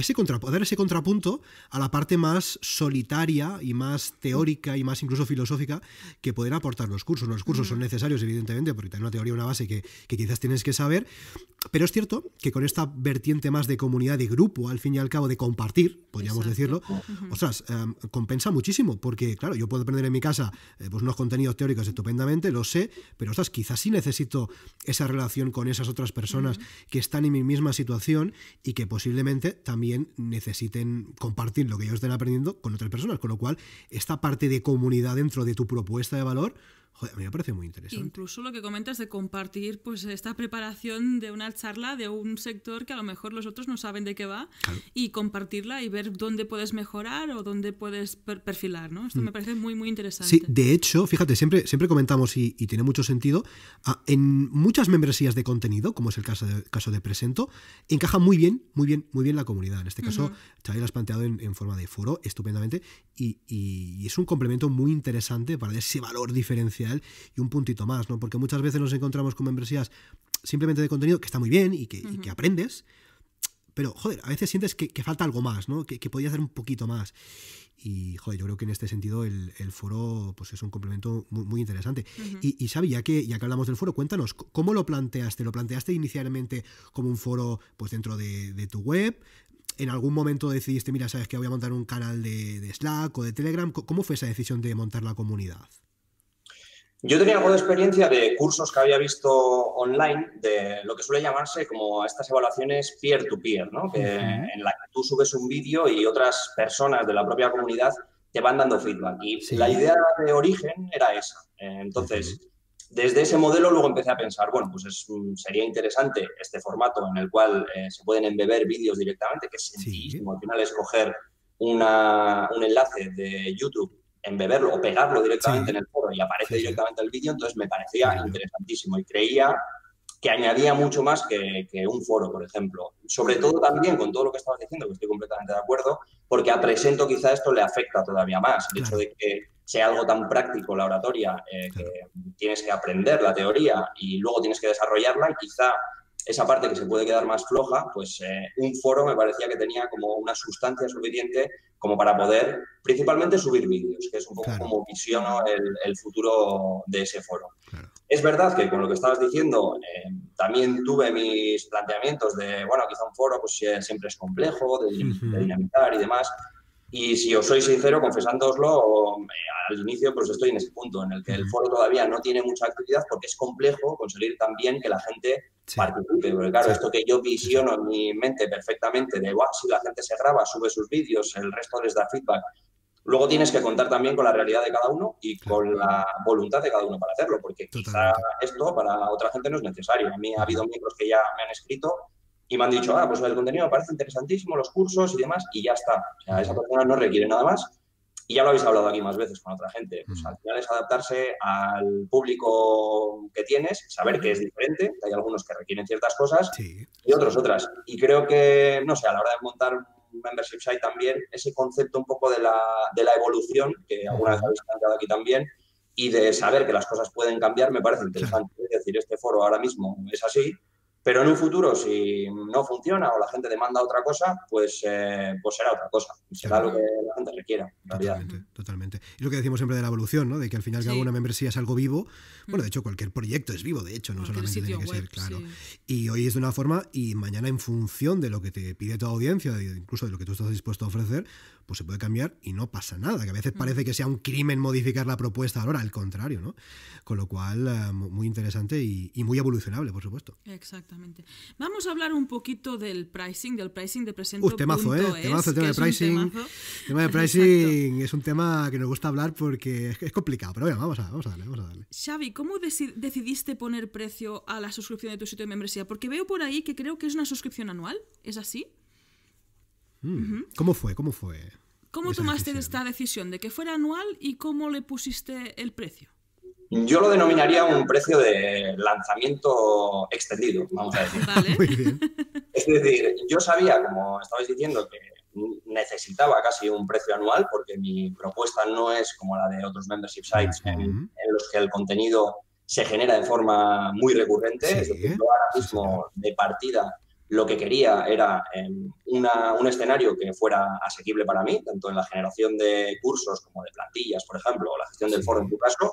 ese contrapunto a la parte más solitaria y más teórica y más incluso filosófica que pueden aportar los cursos. Los cursos son necesarios, evidentemente, porque tienen una teoría, una base que quizás tienes que saber, pero es cierto que con esta vertiente más de comunidad, de grupo, al fin y al cabo, de compartir, podríamos decirlo, ostras, compensa muchísimo, porque claro, yo puedo aprender en mi casa pues unos contenidos teóricos estupendamente, lo sé, pero ostras, quizás sí necesito esa relación con esas otras personas que están en mi misma situación y que posiblemente también necesiten compartir lo que ellos estén aprendiendo con otras personas, con lo cual esta parte de comunidad dentro de tu propuesta de valor, joder, a mí me parece muy interesante. Incluso lo que comentas de compartir pues esta preparación de una charla de un sector que a lo mejor los otros no saben de qué va, y compartirla y ver dónde puedes mejorar o dónde puedes perfilar, ¿no? Esto me parece muy, muy interesante. Sí, de hecho, fíjate, siempre comentamos y tiene mucho sentido, en muchas membresías de contenido, como es el caso de Presento, encaja muy bien la comunidad. En este caso, Xavi lo has planteado en forma de foro estupendamente y es un complemento muy interesante para ese valor diferencial y un puntito más, ¿no? Porque muchas veces nos encontramos con membresías simplemente de contenido que está muy bien y que aprendes, pero, joder, a veces sientes que falta algo más, ¿no? Que podías hacer un poquito más. Y, joder, yo creo que en este sentido el foro pues es un complemento muy, muy interesante. Y Xavi, ya que hablamos del foro, cuéntanos, ¿cómo lo planteaste? ¿Lo planteaste inicialmente como un foro pues dentro de tu web? ¿En algún momento decidiste, mira, sabes que voy a montar un canal de Slack o de Telegram? ¿Cómo fue esa decisión de montar la comunidad? Yo tenía algo de experiencia de cursos que había visto online de lo que suele llamarse como estas evaluaciones peer-to-peer, ¿no? En la que tú subes un vídeo y otras personas de la propia comunidad te van dando feedback. Y la idea de origen era esa. Entonces, desde ese modelo luego empecé a pensar, bueno, pues sería interesante este formato en el cual se pueden embeber vídeos directamente, que es sencillísimo. Al final es coger un enlace de YouTube, embeberlo o pegarlo directamente en el foro y aparece directamente el vídeo. Entonces me parecía interesantísimo y creía que añadía mucho más que un foro, por ejemplo. Sobre todo también con todo lo que estabas diciendo, que estoy completamente de acuerdo, porque a Presento quizá esto le afecta todavía más. El hecho de que sea algo tan práctico la oratoria, que tienes que aprender la teoría y luego tienes que desarrollarla, y quizá esa parte que se puede quedar más floja, pues un foro me parecía que tenía como una sustancia suficiente como para poder principalmente subir vídeos, que es un poco como visiono el futuro de ese foro. Es verdad que con lo que estabas diciendo también tuve mis planteamientos de, bueno, quizá un foro pues siempre es complejo de dinamizar y demás. Y si os soy sincero, confesándoslo, al inicio pues estoy en ese punto en el que el foro todavía no tiene mucha actividad porque es complejo conseguir también que la gente participe. Porque claro, esto que yo visiono en mi mente perfectamente de, wow, si la gente se graba, sube sus vídeos, el resto les da feedback. Luego tienes que contar también con la realidad de cada uno y con la voluntad de cada uno para hacerlo, porque quizá esto para otra gente no es necesario. A mí ha habido miembros que ya me han escrito y me han dicho, pues el contenido me parece interesantísimo, los cursos y demás, y ya está. O sea, esa persona no requiere nada más. Y ya lo habéis hablado aquí más veces con otra gente. Pues al final es adaptarse al público que tienes, saber que es diferente, que hay algunos que requieren ciertas cosas y otros otras. Y creo que, no sé, a la hora de montar un membership site también, ese concepto un poco de la evolución, que alguna vez habéis planteado aquí también, y de saber que las cosas pueden cambiar, me parece interesante. Es decir, este foro ahora mismo es así, Pero en un futuro, si no funciona o la gente demanda otra cosa, pues será otra cosa. Será lo que la gente requiera, en realidad. Totalmente. Y lo que decimos siempre de la evolución, ¿no? De que al final cada una membresía es algo vivo. Bueno, de hecho, cualquier proyecto es vivo, de hecho, no solamente tiene que ser, claro. Y hoy es de una forma y mañana en función de lo que te pide tu audiencia, incluso de lo que tú estás dispuesto a ofrecer, pues se puede cambiar y no pasa nada. Que a veces parece que sea un crimen modificar la propuesta, ahora al contrario, ¿no? Con lo cual, muy interesante y muy evolucionable, por supuesto. Exactamente. Vamos a hablar un poquito del pricing de presento.es. Temazo, temazo el tema de pricing. El tema de pricing es un tema que nos gusta hablar porque es complicado, pero bueno, vamos a darle. Xavi, ¿cómo decidiste poner precio a la suscripción de tu sitio de membresía? Porque veo por ahí que creo que es una suscripción anual, ¿es así? ¿Cómo fue? ¿Cómo tomaste esta decisión de que fuera anual y cómo le pusiste el precio? Yo lo denominaría un precio de lanzamiento extendido, vamos a decir. Vale. Muy bien. Es decir, yo sabía, como estabais diciendo, que necesitaba casi un precio anual porque mi propuesta no es como la de otros membership sites en los que el contenido se genera de forma muy recurrente. Sí, es decir, yo ahora mismo de partida lo que quería era un escenario que fuera asequible para mí, tanto en la generación de cursos como de plantillas, por ejemplo, o la gestión del foro en tu caso.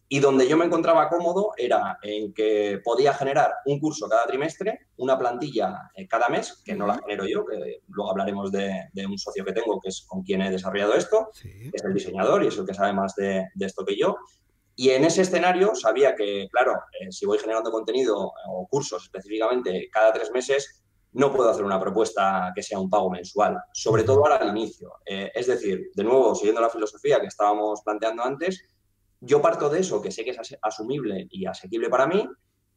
Y donde yo me encontraba cómodo era en que podía generar un curso cada trimestre, una plantilla cada mes, que no la genero yo, que luego hablaremos de un socio que tengo, que es con quien he desarrollado esto, que es el diseñador y es el que sabe más de esto que yo. Y en ese escenario sabía que, claro, si voy generando contenido o cursos específicamente cada 3 meses, no puedo hacer una propuesta que sea un pago mensual, sobre todo ahora al inicio. Es decir, de nuevo, siguiendo la filosofía que estábamos planteando antes, yo parto de eso, que sé que es asumible y asequible para mí,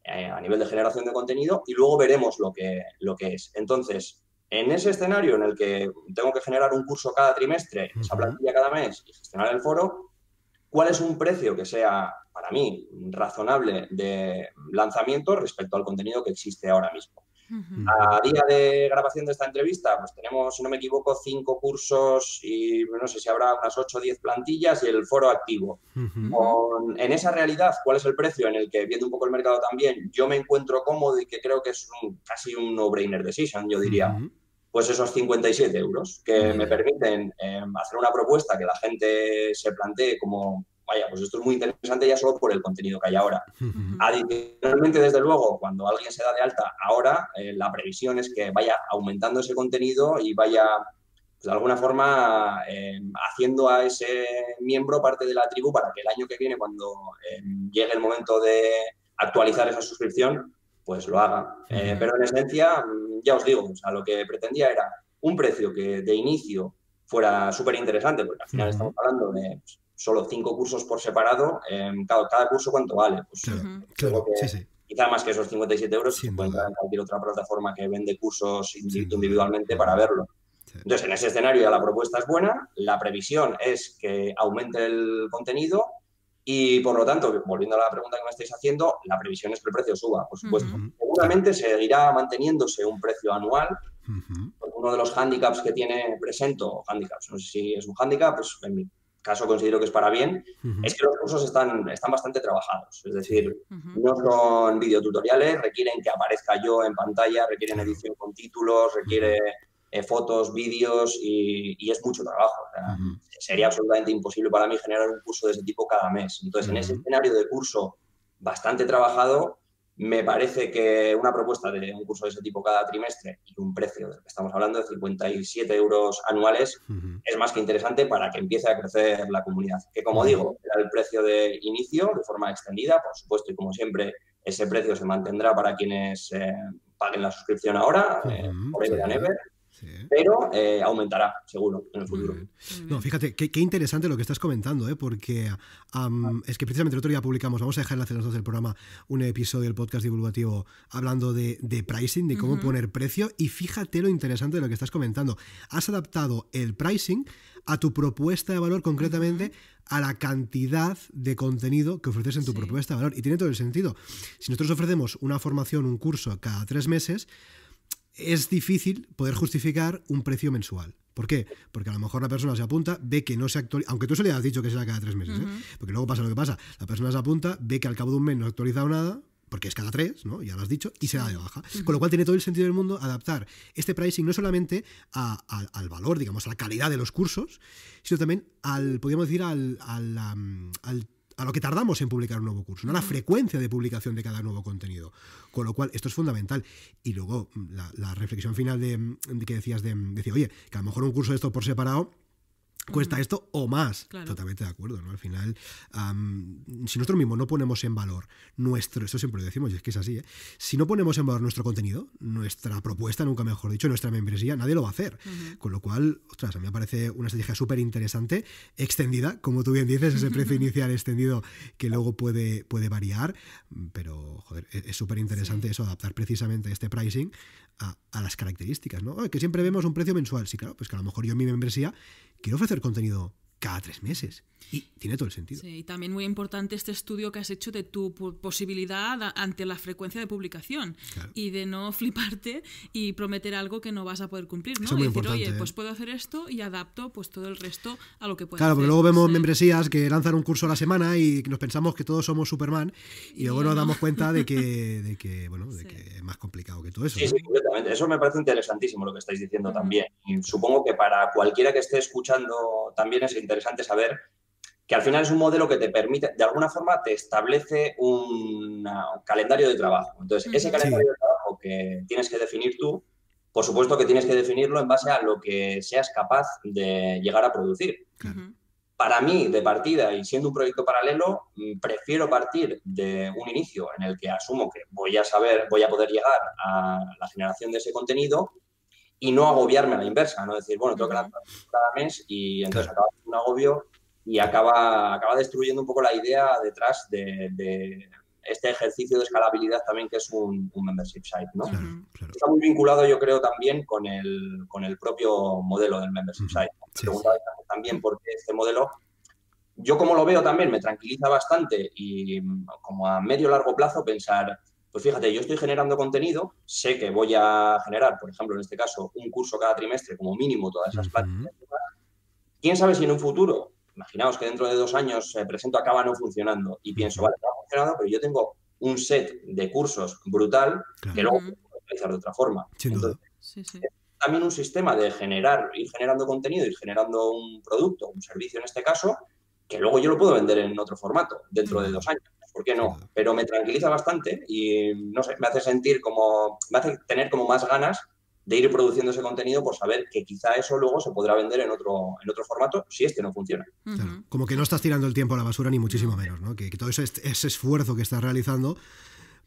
a nivel de generación de contenido, y luego veremos lo que es. Entonces, en ese escenario en el que tengo que generar un curso cada trimestre, esa plantilla cada mes y gestionar el foro, ¿cuál es un precio que sea, para mí, razonable de lanzamiento respecto al contenido que existe ahora mismo? A día de grabación de esta entrevista, pues tenemos, si no me equivoco, 5 cursos y no sé si habrá unas 8 o 10 plantillas y el foro activo. En esa realidad, ¿cuál es el precio en el que, viendo un poco el mercado también, yo me encuentro cómodo y que creo que es casi un no-brainer decision, yo diría? Pues esos 57 euros que me permiten hacer una propuesta que la gente se plantee como, vaya, pues esto es muy interesante ya solo por el contenido que hay ahora. Adicionalmente, desde luego, cuando alguien se da de alta ahora, la previsión es que vaya aumentando ese contenido y vaya, pues, de alguna forma, haciendo a ese miembro parte de la tribu para que el año que viene, cuando llegue el momento de actualizar esa suscripción, pues lo haga. Pero en esencia, ya os digo, o sea, lo que pretendía era un precio que de inicio fuera súper interesante, porque al final estamos hablando de solo 5 cursos por separado. Cada curso, ¿cuánto vale? Pues claro, quizá más que esos 57 euros, se puede entrar en cualquier otra plataforma que vende cursos individualmente para verlo. Entonces, en ese escenario ya la propuesta es buena, la previsión es que aumente el contenido y, por lo tanto, volviendo a la pregunta que me estáis haciendo, la previsión es que el precio suba, por supuesto. Seguramente seguirá manteniéndose un precio anual. Uno de los hándicaps que tiene Presento, hándicaps, no sé si es un hándicap, pues en mi caso considero que es para bien, es que los cursos están bastante trabajados. Es decir, no son videotutoriales, requieren que aparezca yo en pantalla, requieren edición con títulos, requiere fotos, vídeos y es mucho trabajo. O sea, sería absolutamente imposible para mí generar un curso de ese tipo cada mes. Entonces, en ese escenario de curso bastante trabajado, me parece que una propuesta de un curso de ese tipo cada trimestre y un precio del que estamos hablando de 57 euros anuales es más que interesante para que empiece a crecer la comunidad. Que, como digo, era el precio de inicio de forma extendida, por supuesto, y como siempre, ese precio se mantendrá para quienes paguen la suscripción ahora, forever and ever. Pero aumentará, seguro, en el futuro. No, fíjate, qué interesante lo que estás comentando, porque es que precisamente el otro día publicamos, vamos a dejar enlace en las notas del programa, un episodio del podcast divulgativo hablando de pricing, de cómo poner precio, y fíjate lo interesante de lo que estás comentando. Has adaptado el pricing a tu propuesta de valor, concretamente a la cantidad de contenido que ofreces en tu propuesta de valor, y tiene todo el sentido. Si nosotros ofrecemos una formación, un curso cada 3 meses, es difícil poder justificar un precio mensual. ¿Por qué? Porque a lo mejor la persona se apunta, ve que no se actualiza, aunque tú se le has dicho que será cada 3 meses, porque luego pasa lo que pasa, la persona se apunta, ve que al cabo de un mes no ha actualizado nada, porque es cada 3, ¿no? Ya lo has dicho, y se da de baja. Con lo cual tiene todo el sentido del mundo adaptar este pricing no solamente al valor, digamos, a la calidad de los cursos, sino también podríamos decir, a lo que tardamos en publicar un nuevo curso, ¿no? La frecuencia de publicación de cada nuevo contenido. Con lo cual, esto es fundamental. Y luego, la reflexión final de que decías de decir, oye, que a lo mejor un curso de esto por separado cuesta esto o más. Claro. Totalmente de acuerdo, ¿no? Al final, si nosotros mismos no ponemos en valor esto siempre lo decimos y es que es así, ¿eh? Si no ponemos en valor nuestro contenido, nuestra propuesta, nunca mejor dicho, nuestra membresía, nadie lo va a hacer. Con lo cual, ostras, a mí me parece una estrategia súper interesante, extendida, como tú bien dices, ese precio inicial extendido que luego puede variar, pero, joder, es súper interesante eso, adaptar precisamente este pricing a las características, ¿no? Que siempre vemos un precio mensual. Sí, claro, pues que a lo mejor yo en mi membresía quiero ofrecer contenido cada 3 meses. Y tiene todo el sentido. Sí, y también muy importante este estudio que has hecho de tu posibilidad ante la frecuencia de publicación. Claro. Y de no fliparte y prometer algo que no vas a poder cumplir, ¿no? Eso es muy decir, importante, oye, pues puedo hacer esto y adapto pues todo el resto a lo que puedo hacer. Claro, porque luego vemos membresías que lanzan un curso a la semana y nos pensamos que todos somos Superman y luego nos damos cuenta de que es más complicado que todo eso. Sí, sí, completamente. Eso me parece interesantísimo lo que estáis diciendo también. Y supongo que para cualquiera que esté escuchando también es interesante saber que al final es un modelo que te permite, de alguna forma, te establece un calendario de trabajo. Entonces, ese calendario de trabajo que tienes que definir tú, por supuesto que tienes que definirlo en base a lo que seas capaz de llegar a producir. Para mí, de partida y siendo un proyecto paralelo, prefiero partir de un inicio en el que asumo que voy a poder llegar a la generación de ese contenido y no agobiarme a la inversa, no decir, bueno, tengo que lanzar cada mes y entonces acaba un agobio y acaba destruyendo un poco la idea detrás de este ejercicio de escalabilidad también que es un membership site, ¿no? Claro. Está muy vinculado, yo creo, también con el propio modelo del membership site. Preguntaba también por qué este modelo, yo como lo veo también, me tranquiliza bastante y como a medio largo plazo pensar, pues fíjate, yo estoy generando contenido, sé que voy a generar, por ejemplo, en este caso, un curso cada trimestre como mínimo, todas esas prácticas. ¿Quién sabe si en un futuro, imaginaos que dentro de 2 años presento acaba no funcionando y pienso, vale, no ha funcionado, pero yo tengo un set de cursos brutal que luego puedo realizar de otra forma. Entonces, también un sistema de ir generando contenido, ir generando un producto, un servicio en este caso, que luego yo lo puedo vender en otro formato dentro de 2 años. ¿Por qué no? Pero me tranquiliza bastante y, no sé, me hace tener como más ganas de ir produciendo ese contenido por saber que quizá eso luego se podrá vender en otro formato si este no funciona. Claro. Como que no estás tirando el tiempo a la basura ni muchísimo menos, ¿no? Que todo ese esfuerzo que estás realizando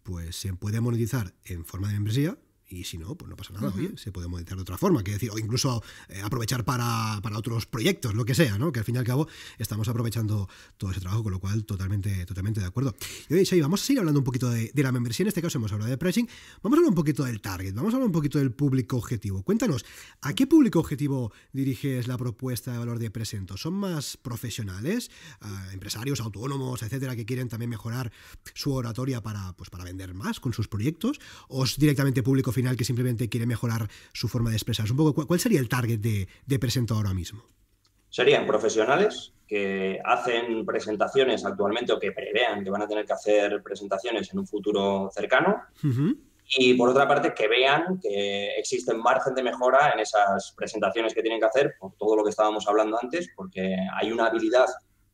pues se puede monetizar en forma de membresía. Y si no, pues no pasa nada, oye, se puede monetizar de otra forma, quiero decir, o incluso aprovechar para otros proyectos, lo que sea, ¿no? Que al fin y al cabo estamos aprovechando todo ese trabajo, con lo cual totalmente de acuerdo. Y oye, Xavi, vamos a seguir hablando un poquito de la membresía, en este caso hemos hablado de pricing, vamos a hablar un poquito del target, vamos a hablar un poquito del público objetivo. Cuéntanos, ¿a qué público objetivo diriges la propuesta de valor de Presento? ¿Son más profesionales, empresarios, autónomos, etcétera, que quieren también mejorar su oratoria para vender más con sus proyectos? ¿O es directamente público final que simplemente quiere mejorar su forma de expresarse? Un poco, ¿cuál sería el target de Presento ahora mismo? Serían profesionales que hacen presentaciones actualmente o que prevean que van a tener que hacer presentaciones en un futuro cercano. Y por otra parte, que vean que existe margen de mejora en esas presentaciones que tienen que hacer, por todo lo que estábamos hablando antes, porque hay una habilidad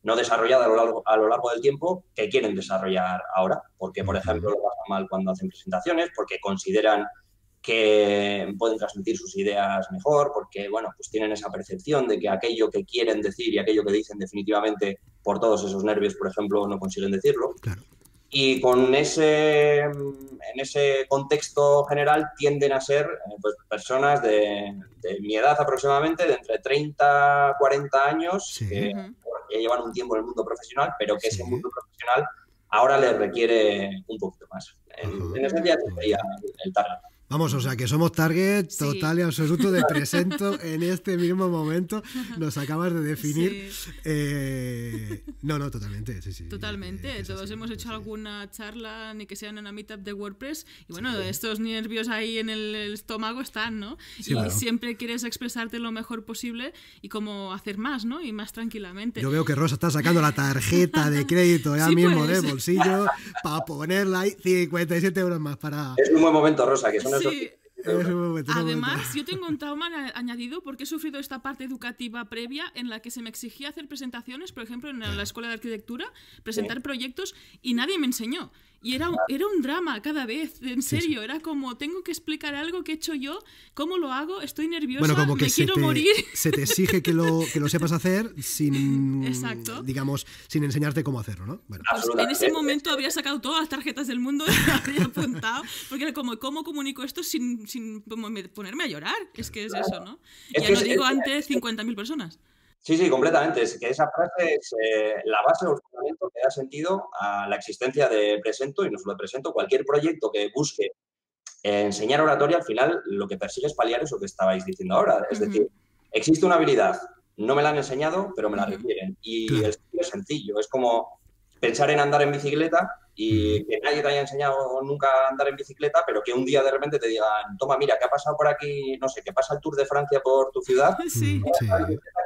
no desarrollada a lo largo del tiempo que quieren desarrollar ahora. Porque, por ejemplo, lo pasan mal cuando hacen presentaciones, porque consideran que pueden transmitir sus ideas mejor, porque, bueno, pues tienen esa percepción de que aquello que quieren decir y aquello que dicen definitivamente por todos esos nervios, por ejemplo, no consiguen decirlo. Claro. Y en ese contexto general tienden a ser pues, personas de mi edad aproximadamente, de entre 30 a 40 años, que ya llevan un tiempo en el mundo profesional, pero que ese mundo profesional ahora les requiere un poquito más. En esencia, sería el target. Vamos, o sea, que somos target Sí. total y absoluto de Presento en este mismo momento. Nos acabas de definir. Sí. No, totalmente. Sí, sí. Totalmente, Es todos así, hemos hecho sí. alguna charla, ni que sea en una meetup de WordPress, y bueno, estos nervios ahí en el estómago están, ¿no? Sí, y claro. siempre quieres expresarte lo mejor posible y cómo hacer más, ¿no? Y más tranquilamente. Yo veo que Rosa está sacando la tarjeta de crédito ya Sí, mismo pues. del bolsillo para ponerla ahí 57 euros más para... Es un buen momento, Rosa, que son esos... Sí. Es un momento, es un Además, momento. yo tengo un trauma añadido porque he sufrido esta parte educativa previa en la que se me exigía hacer presentaciones, por ejemplo, en la escuela de arquitectura, presentar proyectos y nadie me enseñó. Y era un drama cada vez, en serio. Era como, tengo que explicar algo que he hecho yo, cómo lo hago, estoy nerviosa, Bueno, como que me quiero morir. se te exige que lo sepas hacer sin, Exacto. digamos, sin enseñarte cómo hacerlo, ¿no? Bueno, Pues en ese momento habría sacado todas las tarjetas del mundo y habría apuntado, porque era como, ¿cómo comunico esto sin ponerme a llorar? Es que es eso, ¿no? Es Ya que lo es- digo es- ante 50.000 personas. Sí, completamente. Es que esa frase es la base o el fundamento que da sentido a la existencia de Presento y no solo de Presento. Cualquier proyecto que busque enseñar oratoria, al final lo que persigue es paliar eso que estabais diciendo ahora. Es decir, existe una habilidad, no me la han enseñado, pero me la requieren. Y Claro. el sitio es sencillo. Es como pensar en andar en bicicleta y que nadie te haya enseñado nunca a andar en bicicleta, pero que un día de repente te digan, toma, mira, que ha pasado por aquí, no sé, que pasa el Tour de Francia por tu ciudad, Sí, sí,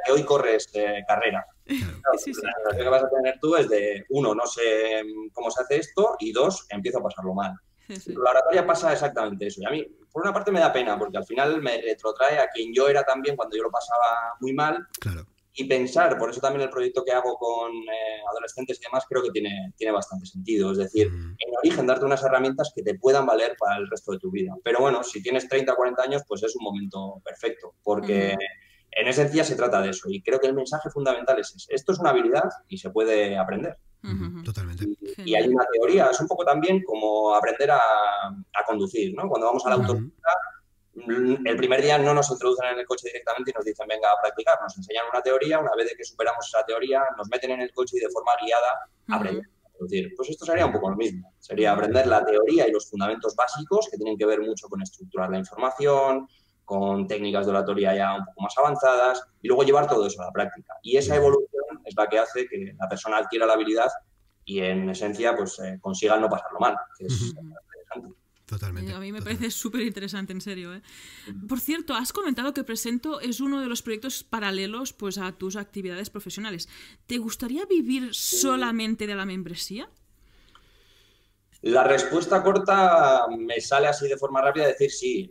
que hoy corres carrera. Claro, sí, sí. la sensación que vas a tener tú es de, uno, no sé cómo se hace esto, y dos, empiezo a pasarlo mal. Sí. La oratoria pasa exactamente eso. Y a mí, por una parte, me da pena, porque al final me retrotrae a quien yo era también cuando yo lo pasaba muy mal. claro. Y pensar, por eso también el proyecto que hago con adolescentes y demás creo que tiene bastante sentido. Es decir, en origen darte unas herramientas que te puedan valer para el resto de tu vida. Pero bueno, si tienes 30 o 40 años, pues es un momento perfecto, porque en esencia se trata de eso. Y creo que el mensaje fundamental es ese. Esto es una habilidad y se puede aprender. Totalmente. Y hay una teoría, es un poco también como aprender a conducir, ¿no? Cuando vamos a la autopista, el primer día no nos introducen en el coche directamente y nos dicen, venga a practicar. Nos enseñan una teoría, una vez de que superamos esa teoría, nos meten en el coche y de forma guiada aprenden a conducir. Pues esto sería un poco lo mismo. Sería aprender la teoría y los fundamentos básicos que tienen que ver mucho con estructurar la información, con técnicas de oratoria ya un poco más avanzadas y luego llevar todo eso a la práctica. Y esa evolución es la que hace que la persona adquiera la habilidad y en esencia pues consiga no pasarlo mal, que es interesante. Totalmente. A mí me totalmente. parece súper interesante, en serio. Por cierto, has comentado que Presento es uno de los proyectos paralelos pues, a tus actividades profesionales. ¿Te gustaría vivir solamente de la membresía? La respuesta corta me sale así de forma rápida decir sí.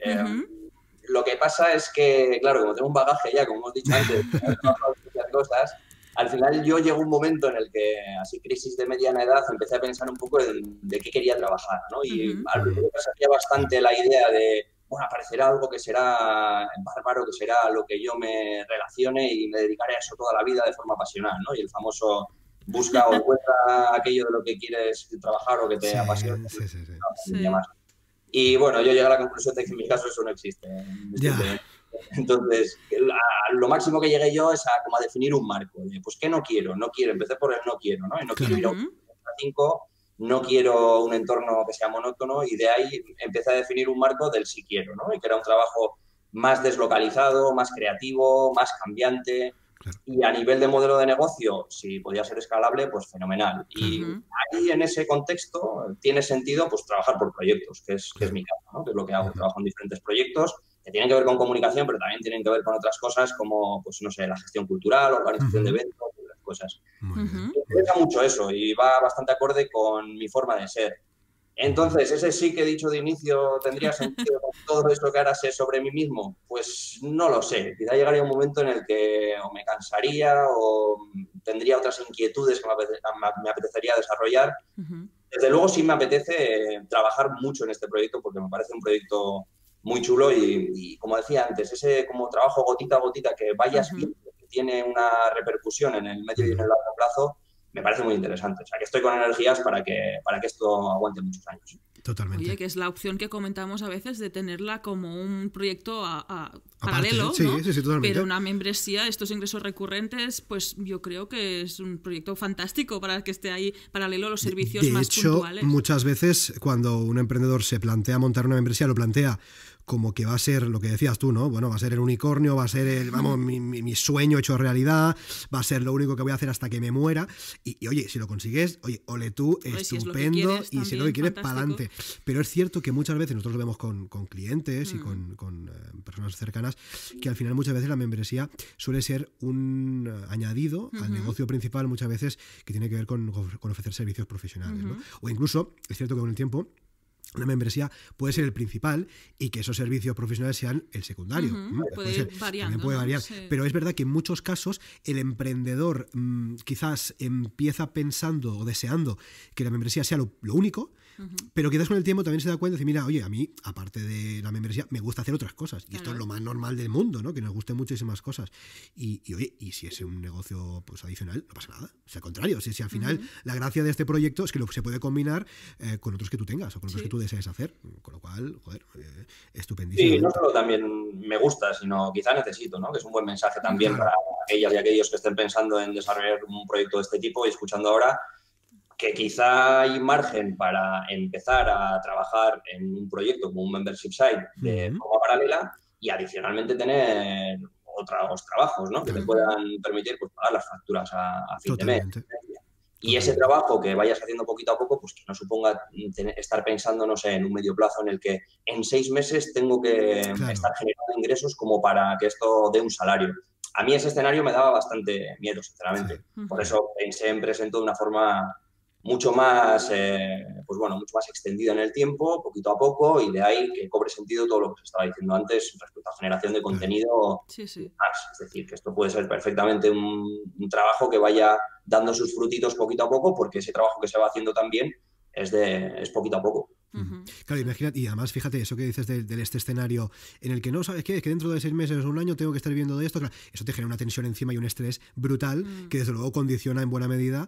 Lo que pasa es que, claro, como tengo un bagaje ya, como hemos dicho antes, muchas cosas, al final yo llegó un momento en el que, así crisis de mediana edad, empecé a pensar un poco de qué quería trabajar, ¿no? Y al principio me salía bastante la idea de, bueno, aparecerá algo que será bárbaro, que será lo que yo me relacione y me dedicaré a eso toda la vida de forma apasionada, ¿no? Y el famoso busca o encuentra aquello de lo que quieres trabajar o que te apasiona. Sí. Y bueno, yo llegué a la conclusión de que en mi caso eso no existe. Ya. Entonces, lo máximo que llegué yo es como a definir un marco. De, pues, ¿qué no quiero? No quiero, empecé por el no quiero, ¿no? Y no quiero ir a un 5, no quiero un entorno que sea monótono y de ahí empecé a definir un marco del sí quiero, ¿no? Y que era un trabajo más deslocalizado, más creativo, más cambiante. Y a nivel de modelo de negocio, si podía ser escalable, pues fenomenal. Y ahí, en ese contexto, tiene sentido pues trabajar por proyectos, que es mi caso, ¿no? Que es lo que hago. Trabajo en diferentes proyectos que tienen que ver con comunicación, pero también tienen que ver con otras cosas como, pues no sé, la gestión cultural, organización de eventos, otras cosas. Me interesa mucho eso y va bastante acorde con mi forma de ser. Entonces, ese sí que he dicho de inicio, ¿tendría sentido con todo esto que ahora sé sobre mí mismo? Pues no lo sé. Quizá llegaría un momento en el que o me cansaría o tendría otras inquietudes que me apetecería desarrollar. Desde luego sí me apetece trabajar mucho en este proyecto porque me parece un proyecto muy chulo y como decía antes, ese como trabajo gotita a gotita que vayas viendo que tiene una repercusión en el medio y en el largo plazo, me parece muy interesante. O sea, que estoy con energías para que esto aguante muchos años. Totalmente. Oye, que es la opción que comentamos a veces de tenerla como un proyecto paralelo, sí, ¿no? Sí, totalmente. Pero una membresía, estos ingresos recurrentes, pues yo creo que es un proyecto fantástico para que esté ahí paralelo a los servicios más puntuales. De hecho, muchas veces cuando un emprendedor se plantea montar una membresía, lo plantea como que va a ser lo que decías tú, ¿no? Bueno, va a ser el unicornio, va a ser mi sueño hecho realidad, va a ser lo único que voy a hacer hasta que me muera. Y oye, si lo consigues, oye, ole tú, estupendo, si es lo que quieres, para adelante. Pero es cierto que muchas veces nosotros lo vemos con clientes y con personas cercanas, que al final muchas veces la membresía suele ser un añadido al negocio principal, muchas veces que tiene que ver con ofrecer servicios profesionales, ¿no? O incluso, es cierto que con el tiempo una membresía puede ser el principal y que esos servicios profesionales sean el secundario. Puede ir variando. También puede variar. Sí. Pero es verdad que en muchos casos el emprendedor quizás empieza pensando o deseando que la membresía sea lo único, pero quizás con el tiempo también se da cuenta y dice, mira, oye, a mí, aparte de la membresía, me gusta hacer otras cosas. Y esto es lo más normal del mundo, ¿no? Que nos gusten muchísimas cosas. Y oye, y si es un negocio pues adicional, no pasa nada. O sea, al contrario, si al final la gracia de este proyecto es que se puede combinar con otros que tú tengas o con otros que tú desees hacer. Con lo cual, joder, estupendísimo. Sí, no solo también me gusta, sino quizá necesito, ¿no? Que es un buen mensaje también para aquellas y aquellos que estén pensando en desarrollar un proyecto de este tipo y escuchando ahora que quizá hay margen para empezar a trabajar en un proyecto como un membership site de forma paralela y adicionalmente tener otros trabajos, ¿no? Que te puedan permitir pues, pagar las facturas a fin de mes. Y ese trabajo que vayas haciendo poquito a poco, pues que no suponga estar pensando, no sé, en un medio plazo en el que en 6 meses tengo que estar generando ingresos como para que esto dé un salario. A mí ese escenario me daba bastante miedo, sinceramente. Por eso pensé en Presento de una forma mucho más, pues bueno, mucho más extendida en el tiempo, poquito a poco, y de ahí que cobre sentido todo lo que se estaba diciendo antes respecto a generación de contenido. Sí. Más. Es decir, que esto puede ser perfectamente un trabajo que vaya dando sus frutitos poquito a poco, porque ese trabajo que se va haciendo también es poquito a poco. Claro, imagínate, y además fíjate eso que dices de este escenario en el que no sabes qué, es que dentro de 6 meses o un año tengo que estar viviendo de esto, claro, eso te genera una tensión encima y un estrés brutal que desde luego condiciona en buena medida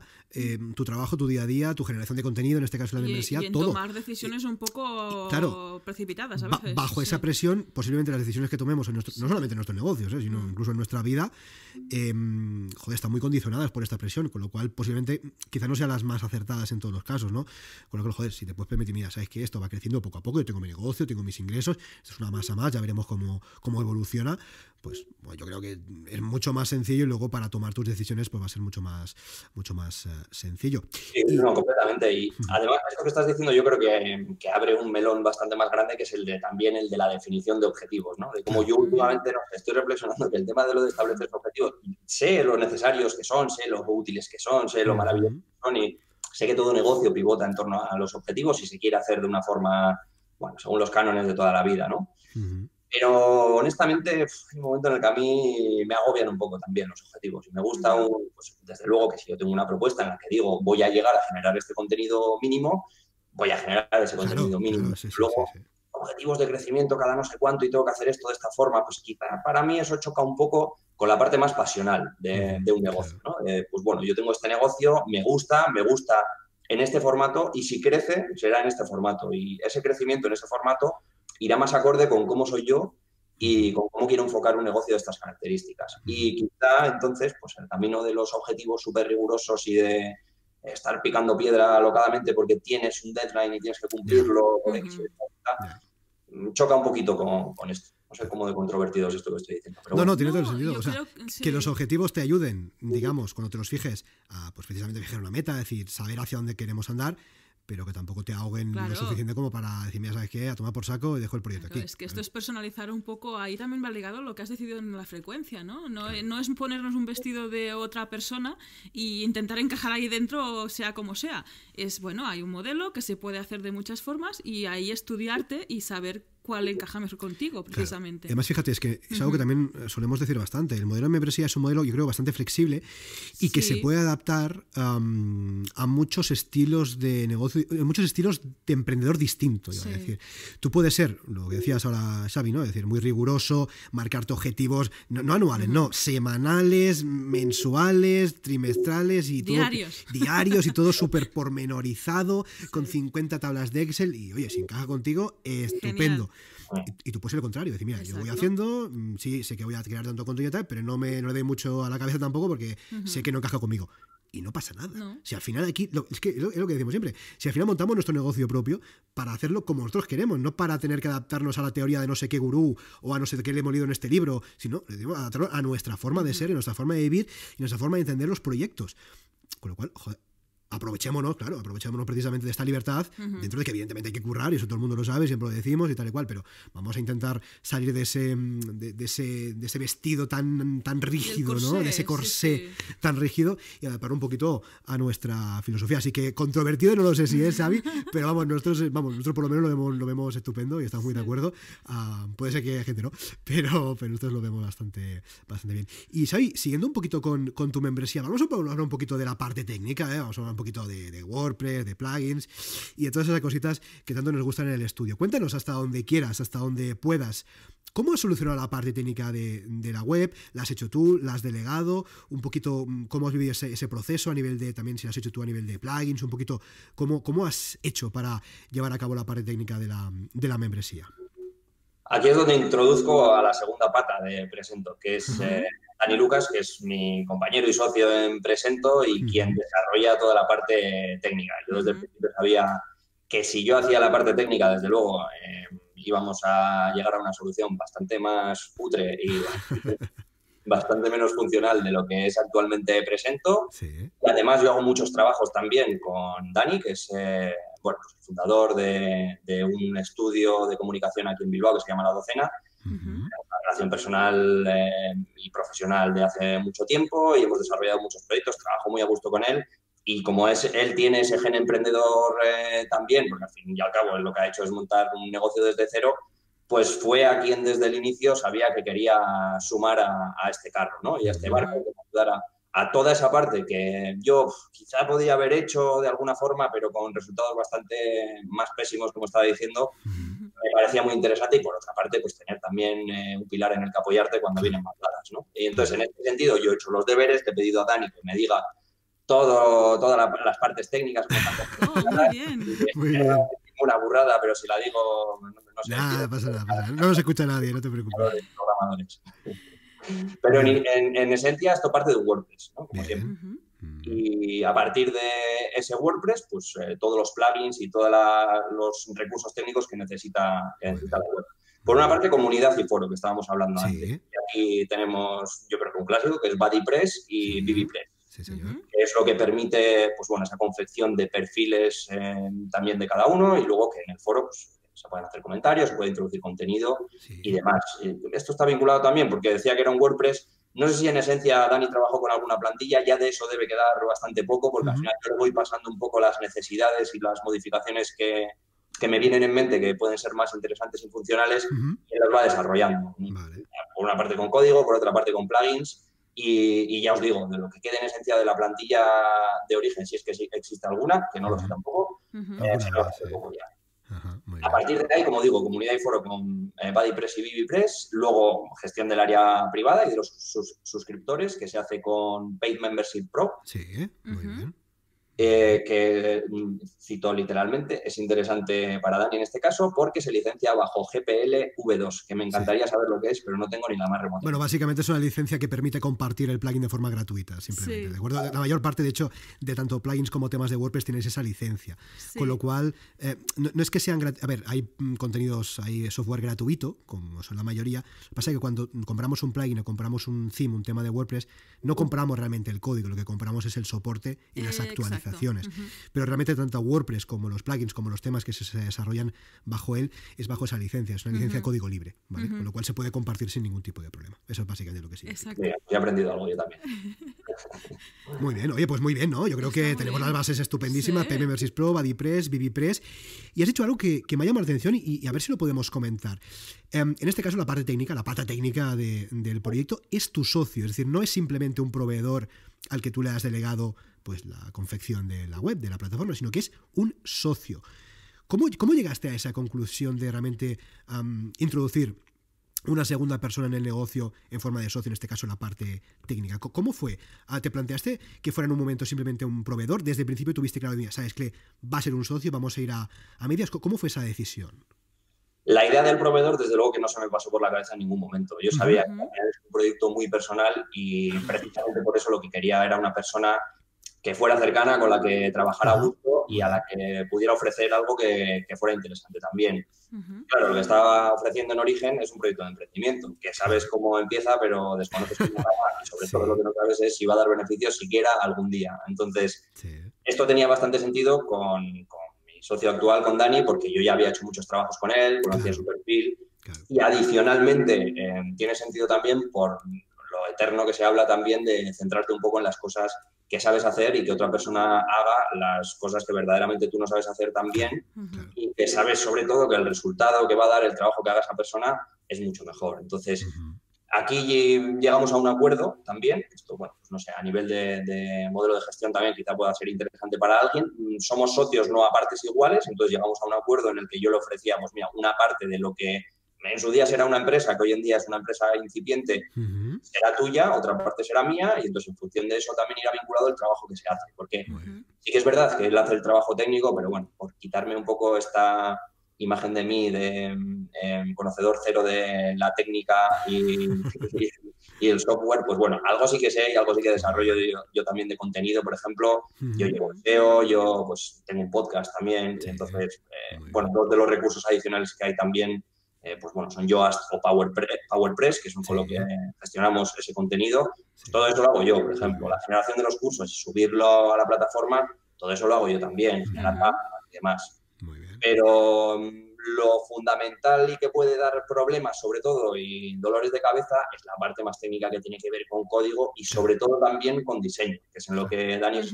tu trabajo, tu día a día, tu generación de contenido, en este caso la membresía, y en todo. Tomar decisiones un poco precipitadas a veces. Bajo esa presión, posiblemente las decisiones que tomemos no solamente en nuestros negocios, sino incluso en nuestra vida, están muy condicionadas por esta presión, con lo cual posiblemente quizá no sean las más acertadas en todos los casos, ¿no? Con lo cual, si te puedes permitir, mira, sabes que esto va creciendo poco a poco, yo tengo mi negocio, tengo mis ingresos, esto es una masa más, ya veremos cómo evoluciona, pues bueno, yo creo que es mucho más sencillo y luego para tomar tus decisiones pues va a ser mucho más sencillo. Sí, no, completamente. Y además, esto que estás diciendo yo creo que abre un melón bastante más grande, que es también el de la definición de objetivos, ¿no? De cómo yo últimamente estoy reflexionando que el tema de lo de establecer objetivos, sé lo necesarios que son, sé lo útiles que son, sé lo maravillosos que son y sé que todo negocio pivota en torno a los objetivos y se quiere hacer de una forma, bueno, según los cánones de toda la vida, ¿no? Pero honestamente hay un momento en el que a mí me agobian un poco también los objetivos y me gusta, pues, desde luego que si yo tengo una propuesta en la que digo voy a llegar a generar este contenido mínimo, voy a generar ese contenido mínimo. Luego, objetivos de crecimiento cada no sé cuánto y tengo que hacer esto de esta forma, pues quizá para mí eso choca un poco con la parte más pasional de un negocio, ¿no? Pues bueno, yo tengo este negocio, me gusta en este formato y si crece será en este formato y ese crecimiento en ese formato irá más acorde con cómo soy yo y con cómo quiero enfocar un negocio de estas características. Y quizá entonces pues el camino de los objetivos súper rigurosos y de estar picando piedra alocadamente porque tienes un deadline y tienes que cumplirlo, choca un poquito con esto. No sé cómo de controvertido es esto que estoy diciendo. Pero no, tiene todo el sentido. O sea, que los objetivos te ayuden, digamos, cuando te los fijes, a pues precisamente fijar una meta, es decir, saber hacia dónde queremos andar, pero que tampoco te ahoguen lo suficiente como para decir, mira, ¿sabes qué? A tomar por saco y dejo el proyecto aquí. Es que esto es personalizar un poco, ahí también va ligado lo que has decidido en la frecuencia, ¿no? No es ponernos un vestido de otra persona e intentar encajar ahí dentro, sea como sea. Es, bueno, hay un modelo que se puede hacer de muchas formas y ahí estudiarte y saber cuál encaja mejor contigo, precisamente. Además, fíjate, es que es algo que también solemos decir bastante. El modelo de membresía es un modelo, yo creo, bastante flexible y que se puede adaptar a muchos estilos de negocio, muchos estilos de emprendedor distinto. Es decir, tú puedes ser, lo que decías ahora, Xavi, ¿no? Es decir, muy riguroso, marcarte objetivos, no anuales, no, semanales, mensuales, trimestrales y diarios y todo súper pormenorizado, con 50 tablas de Excel y, oye, si encaja contigo, estupendo. Genial. Y tú puedes ser lo contrario, decir, mira, Exacto. yo voy haciendo, sí, sé que voy a crear tanto contenido y tal, pero no le doy mucho a la cabeza tampoco porque sé que no encaja conmigo. Y no pasa nada. No. Si al final aquí, es lo que decimos siempre, si al final montamos nuestro negocio propio para hacerlo como nosotros queremos, no para tener que adaptarnos a la teoría de no sé qué gurú o a no sé qué le hemos leído en este libro, sino adaptarlo a nuestra forma de ser, a nuestra forma de vivir y nuestra forma de entender los proyectos. Con lo cual, joder, aprovechémonos precisamente de esta libertad, dentro de que evidentemente hay que currar, y eso todo el mundo lo sabe, siempre lo decimos y tal y cual, pero vamos a intentar salir de ese vestido tan rígido, corsé, ¿no? De ese corsé tan rígido y adaptar un poquito a nuestra filosofía. Así que controvertido no lo sé si es, Xavi, pero nosotros por lo menos lo vemos estupendo y estamos muy de acuerdo. Puede ser que haya gente no, pero nosotros lo vemos bastante bien. Y Xavi, siguiendo un poquito con tu membresía, vamos a hablar un poquito de la parte técnica, vamos a hablar un poquito de WordPress, de plugins y de todas esas cositas que tanto nos gustan en el estudio. Cuéntanos hasta donde quieras, hasta donde puedas. ¿Cómo has solucionado la parte técnica de la web? ¿La has hecho tú? ¿La has delegado? Un poquito cómo has vivido ese proceso a nivel de, también si lo has hecho tú a nivel de plugins, un poquito cómo has hecho para llevar a cabo la parte técnica de la membresía. Aquí es donde introduzco a la segunda pata de Presento, que es Dani Lucas, que es mi compañero y socio en Presento y quien desarrolla toda la parte técnica. Yo desde el principio sabía que si yo hacía la parte técnica, desde luego, íbamos a llegar a una solución bastante más cutre y bastante menos funcional de lo que es actualmente Presento. Sí. Y además yo hago muchos trabajos también con Dani, que es pues el fundador de un estudio de comunicación aquí en Bilbao que se llama La Docena. Una relación personal y profesional de hace mucho tiempo y hemos desarrollado muchos proyectos, trabajo muy a gusto con él y como él tiene ese gen emprendedor también, porque al fin y al cabo él lo que ha hecho es montar un negocio desde cero, pues fue a quien desde el inicio sabía que quería sumar a este carro, ¿no? Y a este barco que me ayudara a toda esa parte que yo quizá podía haber hecho de alguna forma, pero con resultados bastante más pésimos, como estaba diciendo, me parecía muy interesante y por otra parte, pues tener también un pilar en el que apoyarte cuando vienen más dadas, ¿no? Y entonces, en este sentido, yo he hecho los deberes, le he pedido a Dani que me diga todas las partes técnicas. Muy bien. Muy bien. Una burrada, pero si la digo, no sé. Nada, pasa nada. No nos escucha nadie, no te preocupes. Programadores. Pero en esencia esto parte de WordPress, ¿no? Como siempre. Y a partir de ese WordPress, pues todos los plugins y todos los recursos técnicos que necesita la web. Por una parte, comunidad y foro, que estábamos hablando antes. Y aquí tenemos, yo creo que un clásico, que es BuddyPress y ViviPress. Sí, señor. Que es lo que permite, pues bueno, esa confección de perfiles también de cada uno y luego que en el foro, pues, se pueden hacer comentarios, se puede introducir contenido y demás. Esto está vinculado también porque decía que era un WordPress. No sé si en esencia Dani trabajó con alguna plantilla, ya de eso debe quedar bastante poco porque al final yo voy pasando un poco las necesidades y las modificaciones que me vienen en mente que pueden ser más interesantes y funcionales y las va desarrollando. Vale. Por una parte con código, por otra parte con plugins y ya os digo, de lo que quede en esencia de la plantilla de origen, si es que existe alguna, que no lo sé tampoco, se lo hace poco ya. A partir de ahí, como digo, comunidad y foro con BuddyPress y ViviPress, luego gestión del área privada y de los suscriptores, que se hace con Paid Membership Pro. Sí, muy bien. Que cito literalmente, es interesante para Dani en este caso porque se licencia bajo GPL V2, que me encantaría saber lo que es, pero no tengo ni la más remota. Bueno, básicamente es una licencia que permite compartir el plugin de forma gratuita, simplemente. ¿De acuerdo? La mayor parte, de hecho, de tanto plugins como temas de WordPress tienes esa licencia. Con lo cual, no es que sean... A ver, hay contenidos, hay software gratuito, como son la mayoría. Lo que pasa es que cuando compramos un plugin o compramos un theme, un tema de WordPress, no compramos realmente el código, lo que compramos es el soporte y las actualizaciones. Pero realmente tanto WordPress como los plugins como los temas que se desarrollan bajo él es bajo esa licencia, es una licencia de código libre, ¿vale? Con lo cual se puede compartir sin ningún tipo de problema. Eso es básicamente lo que significa. Bien, he aprendido algo yo también. Muy bien, oye, pues muy bien, ¿no? Yo creo que tenemos las bases estupendísimas, Paid Membership Pro, BuddyPress, ViviPress, y has dicho algo que me ha llamado la atención y a ver si lo podemos comentar. En este caso la parte técnica, la pata técnica del proyecto es tu socio, es decir, no es simplemente un proveedor al que tú le has delegado pues la confección de la web, de la plataforma, sino que es un socio. ¿Cómo llegaste a esa conclusión de realmente introducir una segunda persona en el negocio en forma de socio, en este caso la parte técnica? ¿Cómo fue? ¿Te planteaste que fuera en un momento simplemente un proveedor? Desde el principio tuviste claro, sabes que va a ser un socio, vamos a ir a medias. ¿Cómo fue esa decisión? La idea del proveedor, desde luego que no se me pasó por la cabeza en ningún momento. Yo sabía que es un proyecto muy personal y precisamente por eso lo que quería era una persona que fuera cercana, con la que trabajara a gusto y a la que pudiera ofrecer algo que fuera interesante también. Claro, lo que estaba ofreciendo en origen es un proyecto de emprendimiento, que sabes cómo empieza, pero desconoces cómo acaba y sobre todo lo que no sabes es si va a dar beneficios siquiera algún día. Entonces, esto tenía bastante sentido con mi socio actual, con Dani, porque yo ya había hecho muchos trabajos con él, conocía su perfil y adicionalmente tiene sentido también por lo eterno que se habla también de centrarte un poco en las cosas que sabes hacer y que otra persona haga las cosas que verdaderamente tú no sabes hacer tan bien y que sabes sobre todo que el resultado que va a dar el trabajo que haga esa persona es mucho mejor. Entonces, aquí llegamos a un acuerdo también. Esto, bueno, pues no sé, a nivel de modelo de gestión también quizá pueda ser interesante para alguien. Somos socios no a partes iguales, entonces llegamos a un acuerdo en el que yo le ofrecía, pues mira, una parte de lo que en su día será una empresa, que hoy en día es una empresa incipiente, será tuya, otra parte será mía, y entonces en función de eso también irá vinculado el trabajo que se hace. Porque sí que es verdad que él hace el trabajo técnico, pero bueno, por quitarme un poco esta imagen de mí, de conocedor cero de la técnica y el software, pues bueno, algo sí que sé y algo sí que desarrollo yo también de contenido. Por ejemplo, yo llevo SEO, yo pues tengo un podcast también, entonces, bueno, dos de los recursos adicionales que hay también, pues bueno, son Yoast o PowerPress, que es con lo que gestionamos ese contenido. Pues todo eso lo hago yo, por ejemplo. La generación de los cursos y subirlo a la plataforma, todo eso lo hago yo también, generar páginas y demás. Pero lo fundamental y que puede dar problemas, sobre todo, y dolores de cabeza, es la parte más técnica que tiene que ver con código y sobre todo también con diseño, que es en lo que Dani es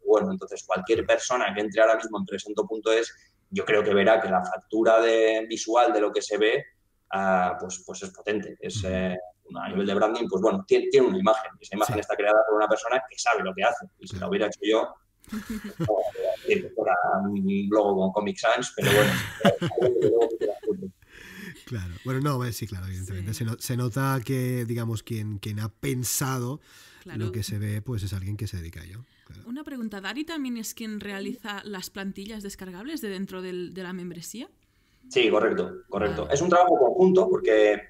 bueno. Entonces, cualquier persona que entre ahora mismo en Presento.es, yo creo que verá que la factura visual de lo que se ve, pues es potente. Es, a nivel de branding, pues bueno, tiene una imagen. Esa imagen está creada por una persona que sabe lo que hace. Y si la hubiera hecho yo, un logo con Comic Sans, pero bueno. Claro, bueno, no, sí, claro, evidentemente. Se nota que, digamos, quien ha pensado lo que se ve, pues es alguien que se dedica a ello. Claro. Una pregunta, ¿Dari también es quien realiza las plantillas descargables de dentro de la membresía? Sí, correcto. Vale. Es un trabajo conjunto porque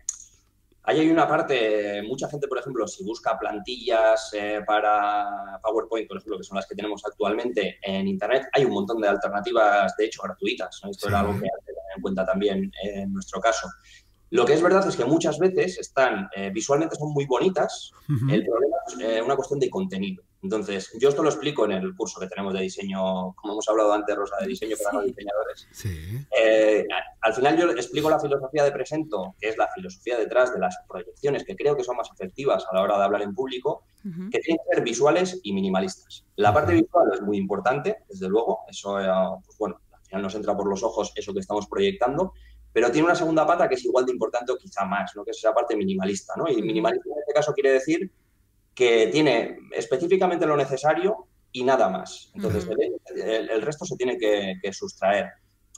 ahí hay una parte, mucha gente, por ejemplo, si busca plantillas para PowerPoint, por ejemplo, que son las que tenemos actualmente en Internet, hay un montón de alternativas, de hecho, gratuitas, ¿no? Esto era algo que hay que tener en cuenta también en nuestro caso. Lo que es verdad es que muchas veces visualmente son muy bonitas, el problema es una cuestión de contenido. Entonces, yo esto lo explico en el curso que tenemos de diseño, como hemos hablado antes, Rosa, de diseño para los diseñadores. Al final yo explico la filosofía de Presento, que es la filosofía detrás de las proyecciones, que creo que son más efectivas a la hora de hablar en público, que tienen que ser visuales y minimalistas. La parte visual es muy importante, desde luego, eso, pues bueno, al final nos entra por los ojos eso que estamos proyectando, pero tiene una segunda pata que es igual de importante o quizá más, ¿no? Que es esa parte minimalista, ¿no? Y minimalista en este caso quiere decir que tiene específicamente lo necesario y nada más. Entonces, el resto se tiene que sustraer.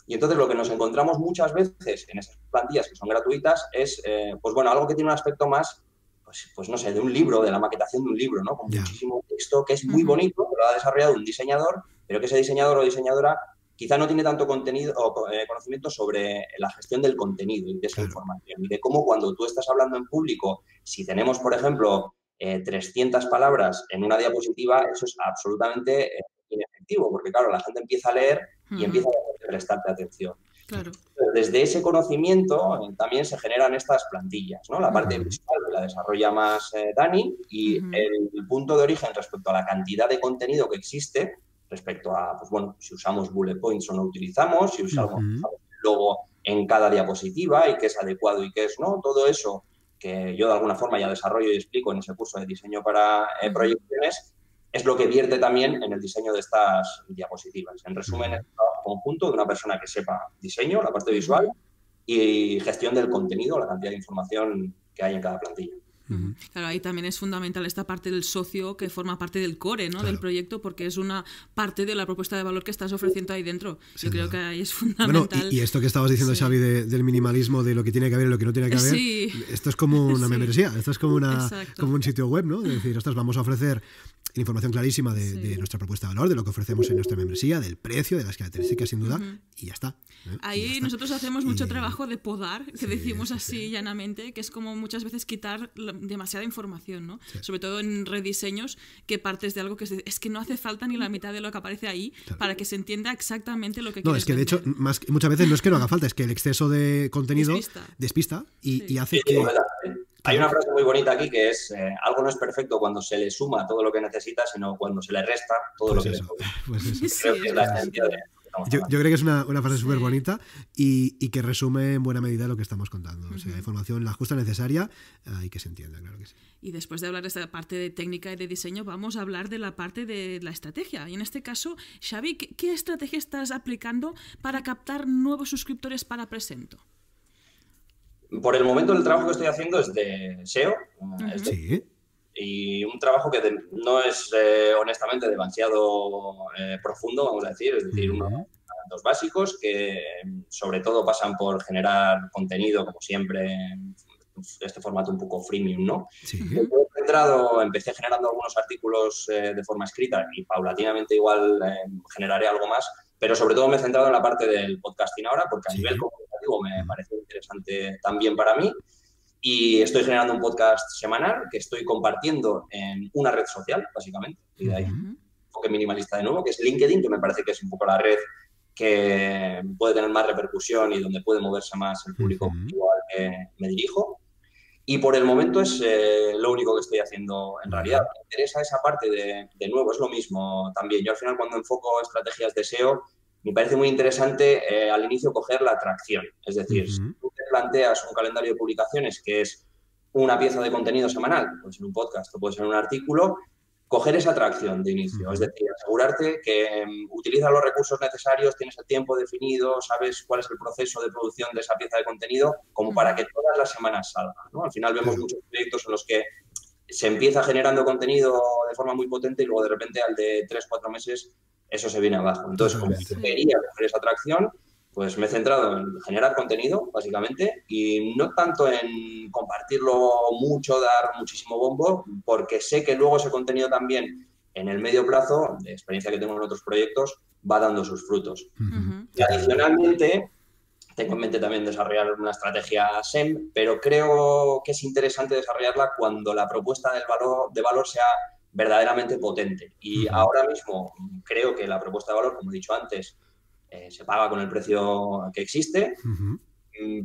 Y entonces lo que nos encontramos muchas veces en esas plantillas que son gratuitas es, pues bueno, algo que tiene un aspecto más, pues no sé, de un libro, de la maquetación de un libro, ¿no? Con muchísimo texto, que es muy bonito, que lo ha desarrollado un diseñador, pero que ese diseñador o diseñadora quizá no tiene tanto contenido o conocimiento sobre la gestión del contenido y de esa información. Y de cómo cuando tú estás hablando en público, si tenemos, por ejemplo, 300 palabras en una diapositiva, eso es absolutamente inefectivo, porque claro, la gente empieza a leer y empieza a prestarte atención. Claro. Desde ese conocimiento también se generan estas plantillas, ¿no? La parte visual la desarrolla más Dani y el punto de origen respecto a la cantidad de contenido que existe, respecto a, pues bueno, si usamos bullet points o no utilizamos, si usamos el logo en cada diapositiva y qué es adecuado y qué es no, todo eso que yo de alguna forma ya desarrollo y explico en ese curso de diseño para proyecciones, es lo que vierte también en el diseño de estas diapositivas. En resumen, es un trabajo conjunto de una persona que sepa diseño, la parte visual, y gestión del contenido, la cantidad de información que hay en cada plantilla. Claro, ahí también es fundamental esta parte del socio que forma parte del core, ¿no? Del proyecto, porque es una parte de la propuesta de valor que estás ofreciendo ahí dentro. Yo creo que ahí es fundamental. Bueno, y esto que estabas diciendo, Xavi, del minimalismo, de lo que tiene que haber y lo que no tiene que haber, esto es como una membresía, esto es como un sitio web, ¿no? Es decir, vamos a ofrecer información clarísima de nuestra propuesta de valor, de lo que ofrecemos en nuestra membresía, del precio, de las características, sin duda, y ya está. Ahí nosotros hacemos mucho trabajo de podar, que decimos así llanamente, que es como muchas veces quitar demasiada información, ¿no? Sí. Sobre todo en rediseños, que partes de algo que es que no hace falta ni la mitad de lo que aparece ahí para que se entienda exactamente lo que quieres. No, es que vender. de hecho, muchas veces no es que no haga falta, es que el exceso de contenido despista y hace que... Hay una frase muy bonita aquí que es algo no es perfecto cuando se le suma todo lo que necesita, sino cuando se le resta todo lo que le sobra. Creo que es la esencia de... Yo creo que es una frase súper bonita y que resume en buena medida lo que estamos contando. O sea, información la justa, necesaria y que se entienda, claro que sí. Y después de hablar de esta parte de técnica y de diseño, vamos a hablar de la parte de la estrategia. Y en este caso, Xavi, ¿qué estrategia estás aplicando para captar nuevos suscriptores para Presento? Por el momento el trabajo que estoy haciendo es de SEO. Sí. Y un trabajo que no es honestamente demasiado profundo, vamos a decir, es decir, unos básicos que sobre todo pasan por generar contenido, como siempre, este formato un poco freemium, ¿no? Sí. Empecé generando algunos artículos de forma escrita y paulatinamente igual generaré algo más, pero sobre todo me he centrado en la parte del podcasting ahora, porque a nivel comunicativo me parece interesante también para mí. Y estoy generando un podcast semanal que estoy compartiendo en una red social, básicamente. Y de ahí un enfoque minimalista de nuevo, que es LinkedIn, que me parece que es un poco la red que puede tener más repercusión y donde puede moverse más el público al que me dirijo. Y por el momento es lo único que estoy haciendo en realidad. Me interesa esa parte de nuevo, es lo mismo también. Yo al final cuando enfoco estrategias de SEO, me parece muy interesante al inicio coger la atracción. Es decir, si tú te planteas un calendario de publicaciones que es una pieza de contenido semanal, puede ser un podcast o puede ser un artículo, coger esa atracción de inicio. Es decir, asegurarte que utilizas los recursos necesarios, tienes el tiempo definido, sabes cuál es el proceso de producción de esa pieza de contenido, como para que todas las semanas salga, ¿no? Al final vemos muchos proyectos en los que se empieza generando contenido de forma muy potente y luego de repente al de 3-4 meses eso se viene abajo. Entonces, como quería coger esa atracción, pues me he centrado en generar contenido, básicamente, y no tanto en compartirlo mucho, dar muchísimo bombo, porque sé que luego ese contenido también, en el medio plazo, de experiencia que tengo en otros proyectos, va dando sus frutos. Y adicionalmente, tengo en mente también desarrollar una estrategia SEM, pero creo que es interesante desarrollarla cuando la propuesta de valor sea verdaderamente potente. Y ahora mismo creo que la propuesta de valor, como he dicho antes, se paga con el precio que existe,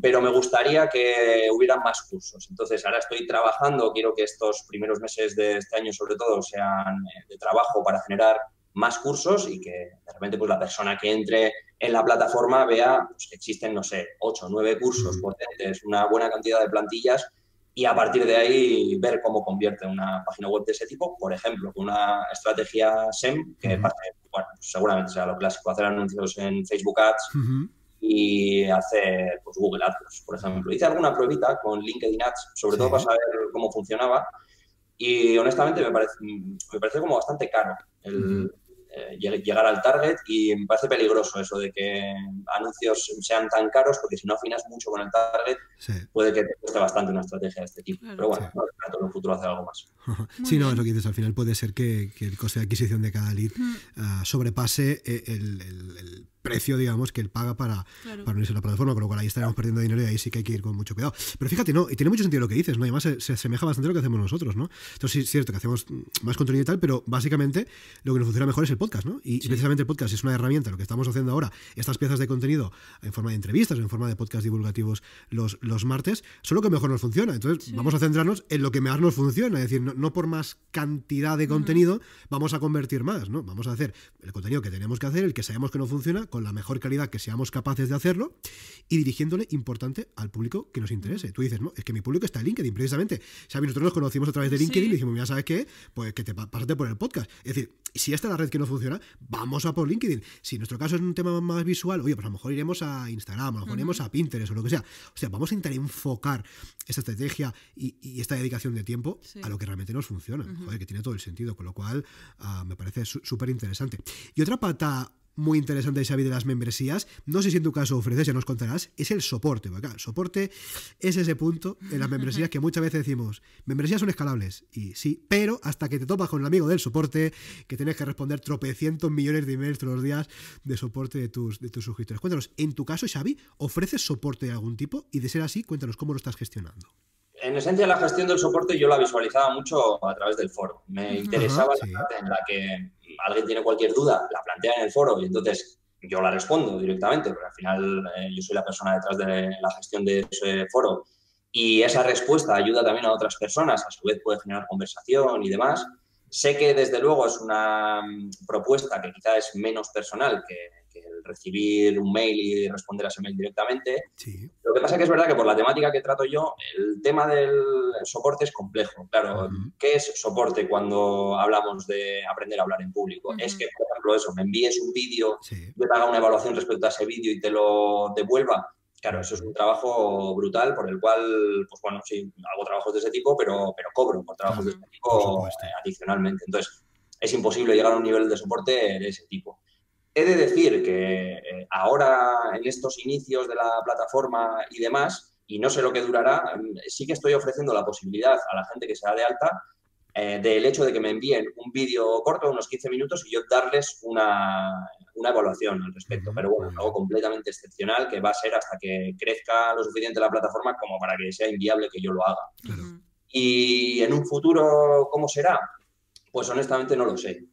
pero me gustaría que hubieran más cursos. Entonces, ahora estoy trabajando, quiero que estos primeros meses de este año, sobre todo, sean de trabajo para generar más cursos y que de repente pues, la persona que entre en la plataforma vea pues, que existen, no sé, 8 o 9 cursos potentes, una buena cantidad de plantillas y a partir de ahí ver cómo convierte una página web de ese tipo, por ejemplo, con una estrategia SEM que bueno, seguramente será lo clásico, hacer anuncios en Facebook Ads y hacer pues, Google Ads, por ejemplo. Hice alguna pruebita con LinkedIn Ads, sobre todo para saber cómo funcionaba y honestamente me parece como bastante caro llegar al target y me parece peligroso eso de que anuncios sean tan caros porque si no afinas mucho con el target puede que te cueste bastante una estrategia de este tipo. Claro, pero bueno, en el futuro hacer algo más. Sí, no, es lo que dices, al final puede ser que el coste de adquisición de cada lead sobrepase el precio, digamos, que él paga para unirse a la plataforma, con lo cual ahí estaremos perdiendo dinero y ahí sí que hay que ir con mucho cuidado. Pero fíjate, no, y tiene mucho sentido lo que dices, ¿no? Y además se asemeja bastante a lo que hacemos nosotros, ¿no? Entonces sí es cierto que hacemos más contenido y tal, pero básicamente lo que nos funciona mejor es el podcast, ¿no? Y precisamente el podcast es una herramienta, lo que estamos haciendo ahora, estas piezas de contenido en forma de entrevistas, en forma de podcast divulgativos los martes, son lo que mejor nos funciona. Entonces vamos a centrarnos en lo que mejor nos funciona, es decir, no por más cantidad de contenido vamos a convertir más, ¿no? Vamos a hacer el contenido que tenemos que hacer, el que sabemos que no funciona, con la mejor calidad que seamos capaces de hacerlo y dirigiéndole, importante, al público que nos interese. Tú dices, no, es que mi público está en LinkedIn, precisamente. Xavi, nosotros nos conocimos a través de LinkedIn y dijimos, mira, ¿sabes qué? Pues que pásate por el podcast. Es decir, si esta es la red que no funciona, vamos a por LinkedIn. Si en nuestro caso es un tema más visual, oye, pues a lo mejor iremos a Instagram, a lo mejor iremos a Pinterest o lo que sea. O sea, vamos a intentar enfocar esta estrategia y esta dedicación de tiempo a lo que realmente nos funciona. Joder, que tiene todo el sentido, con lo cual me parece súper interesante. Y otra pata muy interesante, Xavi, de las membresías, no sé si en tu caso ofreces, ya nos contarás, es el soporte. Porque, el soporte es ese punto en las membresías que muchas veces decimos, membresías son escalables, y sí, pero hasta que te topas con el amigo del soporte, que tienes que responder tropecientos millones de emails todos los días de soporte de tus suscriptores. Cuéntanos, en tu caso, Xavi, ¿ofreces soporte de algún tipo? Y de ser así, cuéntanos cómo lo estás gestionando. En esencia, la gestión del soporte yo la visualizaba mucho a través del foro. Me interesaba la parte en la que alguien tiene cualquier duda, la plantea en el foro y entonces yo la respondo directamente, porque al final yo soy la persona detrás de la gestión de ese foro y esa respuesta ayuda también a otras personas, a su vez puede generar conversación y demás. Sé que desde luego es una propuesta que quizá es menos personal que el recibir un mail y responder a ese mail directamente. Sí. Lo que pasa es que es verdad que por la temática que trato yo, el tema del soporte es complejo. Claro, ¿qué es soporte cuando hablamos de aprender a hablar en público? Es que, por ejemplo, eso, me envíes un vídeo, yo te haga una evaluación respecto a ese vídeo y te lo devuelva. Claro, eso es un trabajo brutal por el cual, pues bueno, sí, hago trabajos de ese tipo, pero cobro por trabajos de ese tipo adicionalmente. Entonces, es imposible llegar a un nivel de soporte de ese tipo. He de decir que ahora, en estos inicios de la plataforma y demás, y no sé lo que durará, sí que estoy ofreciendo la posibilidad a la gente que se da de alta del hecho de que me envíen un vídeo corto de unos 15 minutos y yo darles una evaluación al respecto. Pero bueno, algo completamente excepcional que va a ser hasta que crezca lo suficiente la plataforma como para que sea inviable que yo lo haga. Y en un futuro, ¿cómo será? Pues honestamente no lo sé.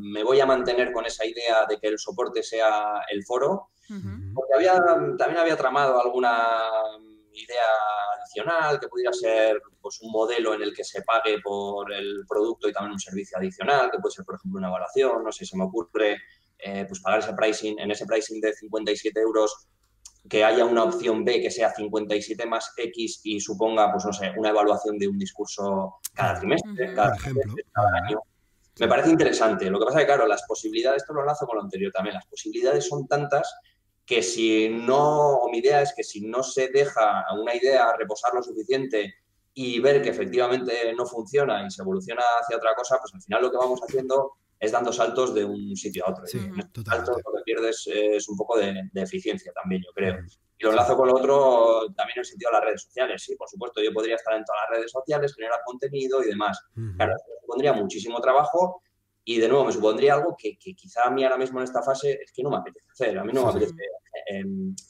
Me voy a mantener con esa idea de que el soporte sea el foro, porque también había tramado alguna idea adicional que pudiera ser pues, un modelo en el que se pague por el producto y también un servicio adicional, que puede ser, por ejemplo, una evaluación. No sé, se me ocurre pues pagar ese pricing, en ese pricing de 57 euros, que haya una opción B que sea 57 más X y suponga, pues no sé, una evaluación de un discurso cada trimestre, cada año. Me parece interesante. Lo que pasa es que, claro, las posibilidades, esto lo enlazo con lo anterior también, las posibilidades son tantas que mi idea es que si no se deja a una idea reposar lo suficiente y ver que efectivamente no funciona y se evoluciona hacia otra cosa, pues al final lo que vamos haciendo es dando saltos de un sitio a otro. Sí, saltos lo que pierdes es un poco de eficiencia también, yo creo. Y lo enlazo con lo otro también en el sentido de las redes sociales. Sí, por supuesto, yo podría estar en todas las redes sociales, generar contenido y demás. Claro, me supondría muchísimo trabajo y, de nuevo, me supondría algo que quizá a mí ahora mismo en esta fase es que no me apetece hacer. A mí no me apetece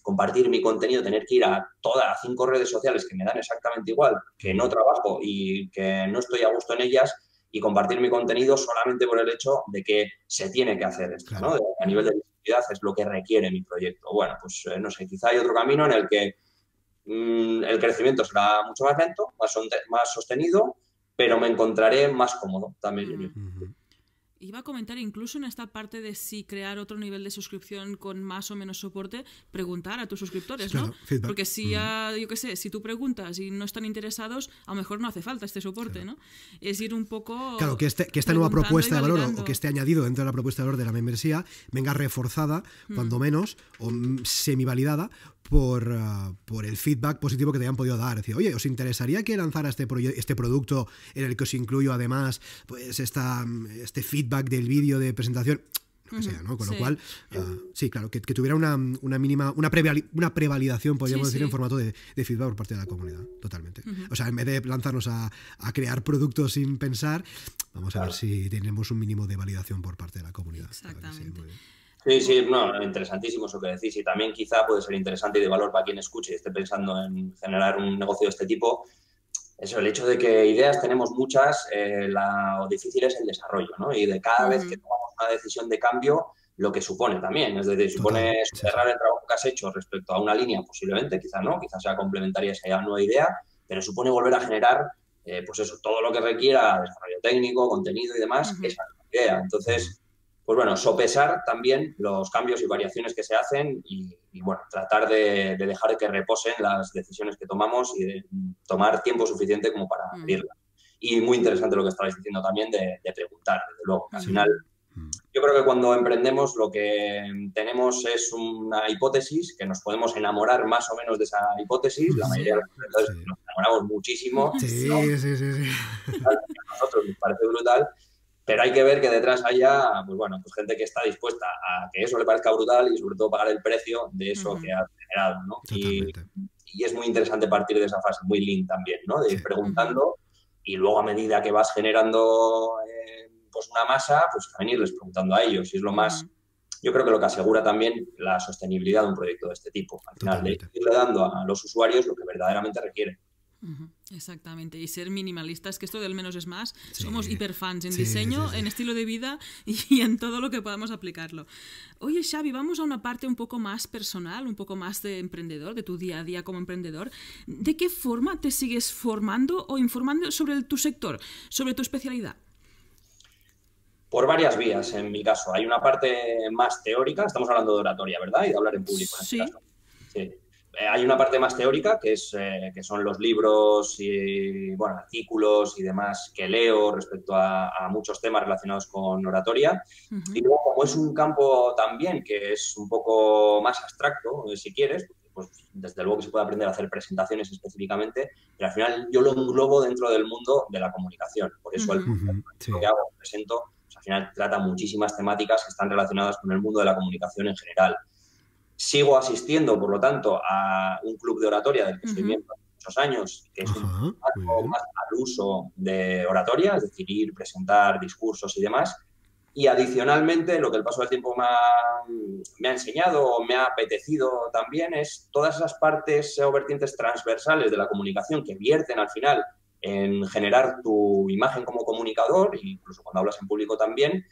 compartir mi contenido, tener que ir a todas las 5 redes sociales que me dan exactamente igual, que no trabajo y que no estoy a gusto en ellas, y compartir mi contenido solamente por el hecho de que se tiene que hacer esto, ¿no? A nivel de visibilidad es lo que requiere mi proyecto. Bueno, pues no sé, quizá hay otro camino en el que el crecimiento será mucho más lento, más sostenido, pero me encontraré más cómodo también. Iba a comentar incluso en esta parte de si crear otro nivel de suscripción con más o menos soporte, preguntar a tus suscriptores, ¿no? Feedback. Porque si yo qué sé, si tú preguntas y no están interesados, a lo mejor no hace falta este soporte, ¿no? Es ir un poco... Claro, que esta nueva propuesta de valor o que esté añadido dentro de la propuesta de valor de la membresía venga reforzada, cuando menos, o semi-validada, por el feedback positivo que te hayan podido dar. Es decir, oye, ¿os interesaría que lanzara este producto en el que os incluyo además pues este feedback del vídeo de presentación? Lo que sea, ¿no? Con lo cual, sí, claro, que tuviera una mínima, una prevalidación, podríamos decir, en formato de feedback por parte de la comunidad, totalmente. O sea, en vez de lanzarnos a crear productos sin pensar, vamos a ver si tenemos un mínimo de validación por parte de la comunidad. Exactamente. Sí, no, interesantísimo eso que decís, y también quizá puede ser interesante y de valor para quien escuche y esté pensando en generar un negocio de este tipo. Eso, el hecho de que ideas tenemos muchas, lo difícil es el desarrollo, ¿no? Y de cada vez que tomamos una decisión de cambio, lo que supone también, es decir, supone cerrar el trabajo que has hecho respecto a una línea, posiblemente, quizá no, quizás sea complementaria esa nueva idea, pero supone volver a generar, pues eso, todo lo que requiera desarrollo técnico, contenido y demás, esa idea. Entonces, pues bueno, sopesar también los cambios y variaciones que se hacen y bueno, tratar de dejar que reposen las decisiones que tomamos y de tomar tiempo suficiente como para medirlas. Y muy interesante lo que estabais diciendo también de preguntar, desde luego. Al final, yo creo que cuando emprendemos lo que tenemos es una hipótesis, que nos podemos enamorar más o menos de esa hipótesis. La mayoría de los emprendedores nos enamoramos muchísimo. Sí. A nosotros nos parece brutal. Pero hay que ver que detrás haya, pues bueno, pues gente que está dispuesta a que eso le parezca brutal y sobre todo pagar el precio de eso que ha generado, ¿no? Y es muy interesante partir de esa fase, muy lean también, ¿no? De ir preguntando y luego a medida que vas generando pues una masa, pues también irles preguntando a ellos. Y es lo más, yo creo que lo que asegura también la sostenibilidad de un proyecto de este tipo. Al final, de irle dando a los usuarios lo que verdaderamente requieren. Exactamente, y ser minimalistas, que esto del menos es más, somos hiperfans en diseño, en estilo de vida y en todo lo que podamos aplicarlo. Oye, Xavi, vamos a una parte un poco más personal, un poco más de emprendedor, de tu día a día como emprendedor. ¿De qué forma te sigues formando o informando sobre tu sector, sobre tu especialidad? Por varias vías, en mi caso. Hay una parte más teórica, estamos hablando de oratoria, ¿verdad? Y de hablar en público en este caso. Sí. Hay una parte más teórica, que son los libros y bueno, artículos y demás que leo respecto a muchos temas relacionados con oratoria. Y luego, como es un campo también que es un poco más abstracto, si quieres, pues desde luego que se puede aprender a hacer presentaciones específicamente, pero al final yo lo englobo dentro del mundo de la comunicación. Por eso el que hago, presento, pues al final trata muchísimas temáticas que están relacionadas con el mundo de la comunicación en general. Sigo asistiendo, por lo tanto, a un club de oratoria del que soy miembro hace muchos años, que es un poco más al uso de oratoria, es decir, ir, presentar discursos y demás. Y adicionalmente, lo que el paso del tiempo me ha enseñado o me ha apetecido también es todas esas partes o vertientes transversales de la comunicación que vierten al final en generar tu imagen como comunicador, incluso cuando hablas en público también,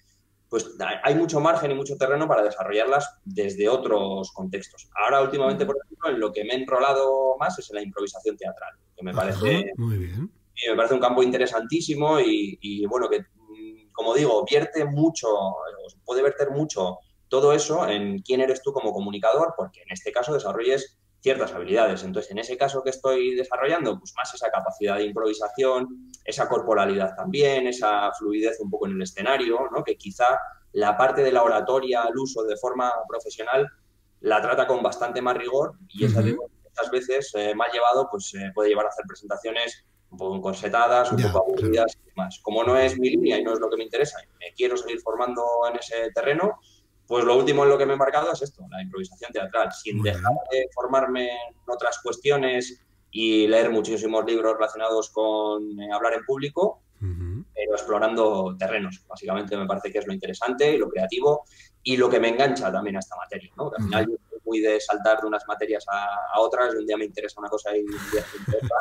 pues hay mucho margen y mucho terreno para desarrollarlas desde otros contextos. Ahora, últimamente, por ejemplo, en lo que me he enrolado más es en la improvisación teatral, que me parece, muy bien. Me parece un campo interesantísimo y bueno, que, como digo, vierte mucho, puede verter mucho todo eso en quién eres tú como comunicador, porque en este caso desarrolles ciertas habilidades. Entonces, en ese caso que estoy desarrollando, pues más esa capacidad de improvisación, esa corporalidad también, esa fluidez un poco en el escenario, ¿no? Que quizá la parte de la oratoria al uso de forma profesional la trata con bastante más rigor y esas veces me ha llevado, pues puede llevar a hacer presentaciones un poco encorsetadas, un poco aburridas y demás. Como no es mi línea y no es lo que me interesa, y me quiero seguir formando en ese terreno, pues lo último en lo que me he embarcado es esto, la improvisación teatral, sin dejar de formarme en otras cuestiones y leer muchísimos libros relacionados con hablar en público, pero explorando terrenos. Básicamente me parece que es lo interesante y lo creativo y lo que me engancha también a esta materia, ¿no? Que al final yo soy muy de saltar de unas materias a otras, y un día me interesa una cosa y un día me interesa.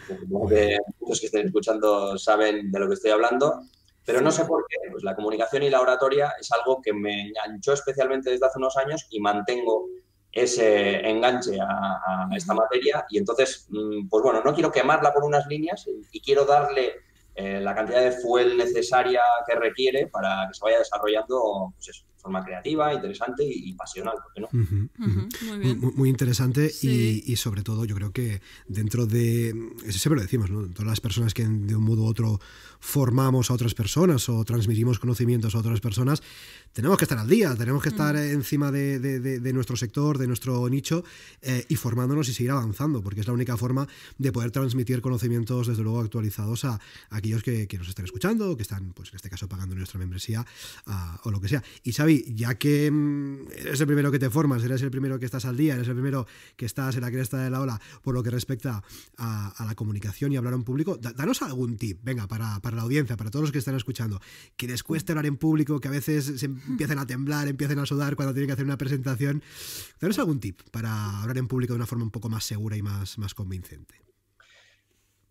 Supongo que muchos que estén escuchando saben de lo que estoy hablando. Pero no sé por qué, pues la comunicación y la oratoria es algo que me enganchó especialmente desde hace unos años y mantengo ese enganche a esta materia y entonces, pues bueno, no quiero quemarla por unas líneas y quiero darle la cantidad de fuel necesaria que requiere para que se vaya desarrollando, pues eso, de forma creativa, interesante y pasional, ¿por qué no? Muy bien. Muy interesante y sobre todo yo creo que dentro de, siempre lo decimos, ¿no? Todas las personas que de un modo u otro formamos a otras personas o transmitimos conocimientos a otras personas, tenemos que estar al día, tenemos que estar encima de nuestro sector, de nuestro nicho y formándonos y seguir avanzando, porque es la única forma de poder transmitir conocimientos, desde luego, actualizados a aquellos que nos están escuchando o que están, pues en este caso, pagando nuestra membresía o lo que sea. Y Xavi, ya que eres el primero que te formas, eres el primero que estás al día, eres el primero que estás en la cresta de la ola por lo que respecta a la comunicación y hablar en público, danos algún tip, venga, para la audiencia, para todos los que están escuchando, que les cueste hablar en público, que a veces se empiecen a temblar, empiecen a sudar cuando tienen que hacer una presentación. Danos algún tip para hablar en público de una forma un poco más segura y más convincente.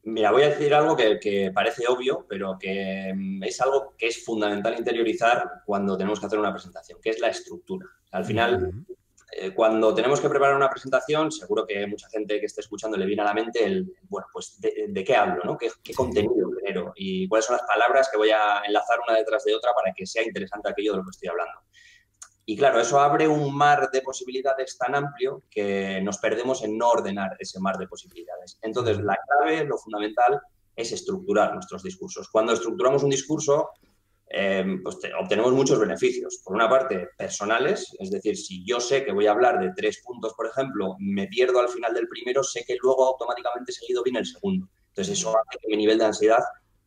Mira, voy a decir algo que parece obvio, pero que es algo que es fundamental interiorizar cuando tenemos que hacer una presentación, que es la estructura. Al final, cuando tenemos que preparar una presentación, seguro que mucha gente que esté escuchando le viene a la mente bueno, pues de qué hablo, ¿no? ¿Qué contenido genero? Y cuáles son las palabras que voy a enlazar una detrás de otra para que sea interesante aquello de lo que estoy hablando. Y claro, eso abre un mar de posibilidades tan amplio que nos perdemos en no ordenar ese mar de posibilidades. Entonces, la clave, lo fundamental, es estructurar nuestros discursos. Cuando estructuramos un discurso, pues obtenemos muchos beneficios. Por una parte, personales, es decir, si yo sé que voy a hablar de 3 puntos, por ejemplo, me pierdo al final del primero, sé que luego automáticamente seguido viene el segundo. Entonces, eso hace que mi nivel de ansiedad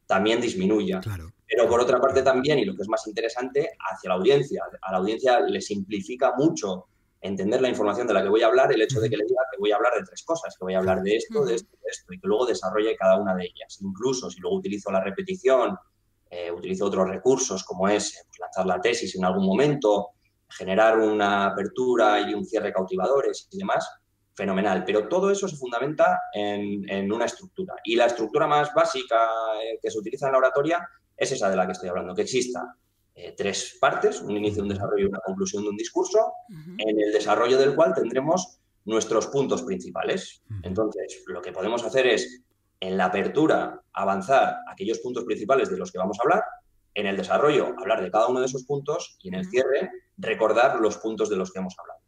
también disminuya. Claro. Pero por otra parte también, y lo que es más interesante, hacia la audiencia. A la audiencia le simplifica mucho entender la información de la que voy a hablar, el hecho de que le diga que voy a hablar de 3 cosas, que voy a hablar de esto, de esto, de esto, y que luego desarrolle cada una de ellas. Incluso si luego utilizo la repetición, utilizo otros recursos como es pues, lanzar la tesis en algún momento, generar una apertura y un cierre cautivadores y demás, fenomenal. Pero todo eso se fundamenta en una estructura. Y la estructura más básica que se utiliza en la oratoria es esa de la que estoy hablando, que exista 3 partes, un inicio, un desarrollo y una conclusión de un discurso, en el desarrollo del cual tendremos nuestros puntos principales. Entonces, lo que podemos hacer es, en la apertura, avanzar aquellos puntos principales de los que vamos a hablar, en el desarrollo, hablar de cada uno de esos puntos y en el cierre, recordar los puntos de los que hemos hablado.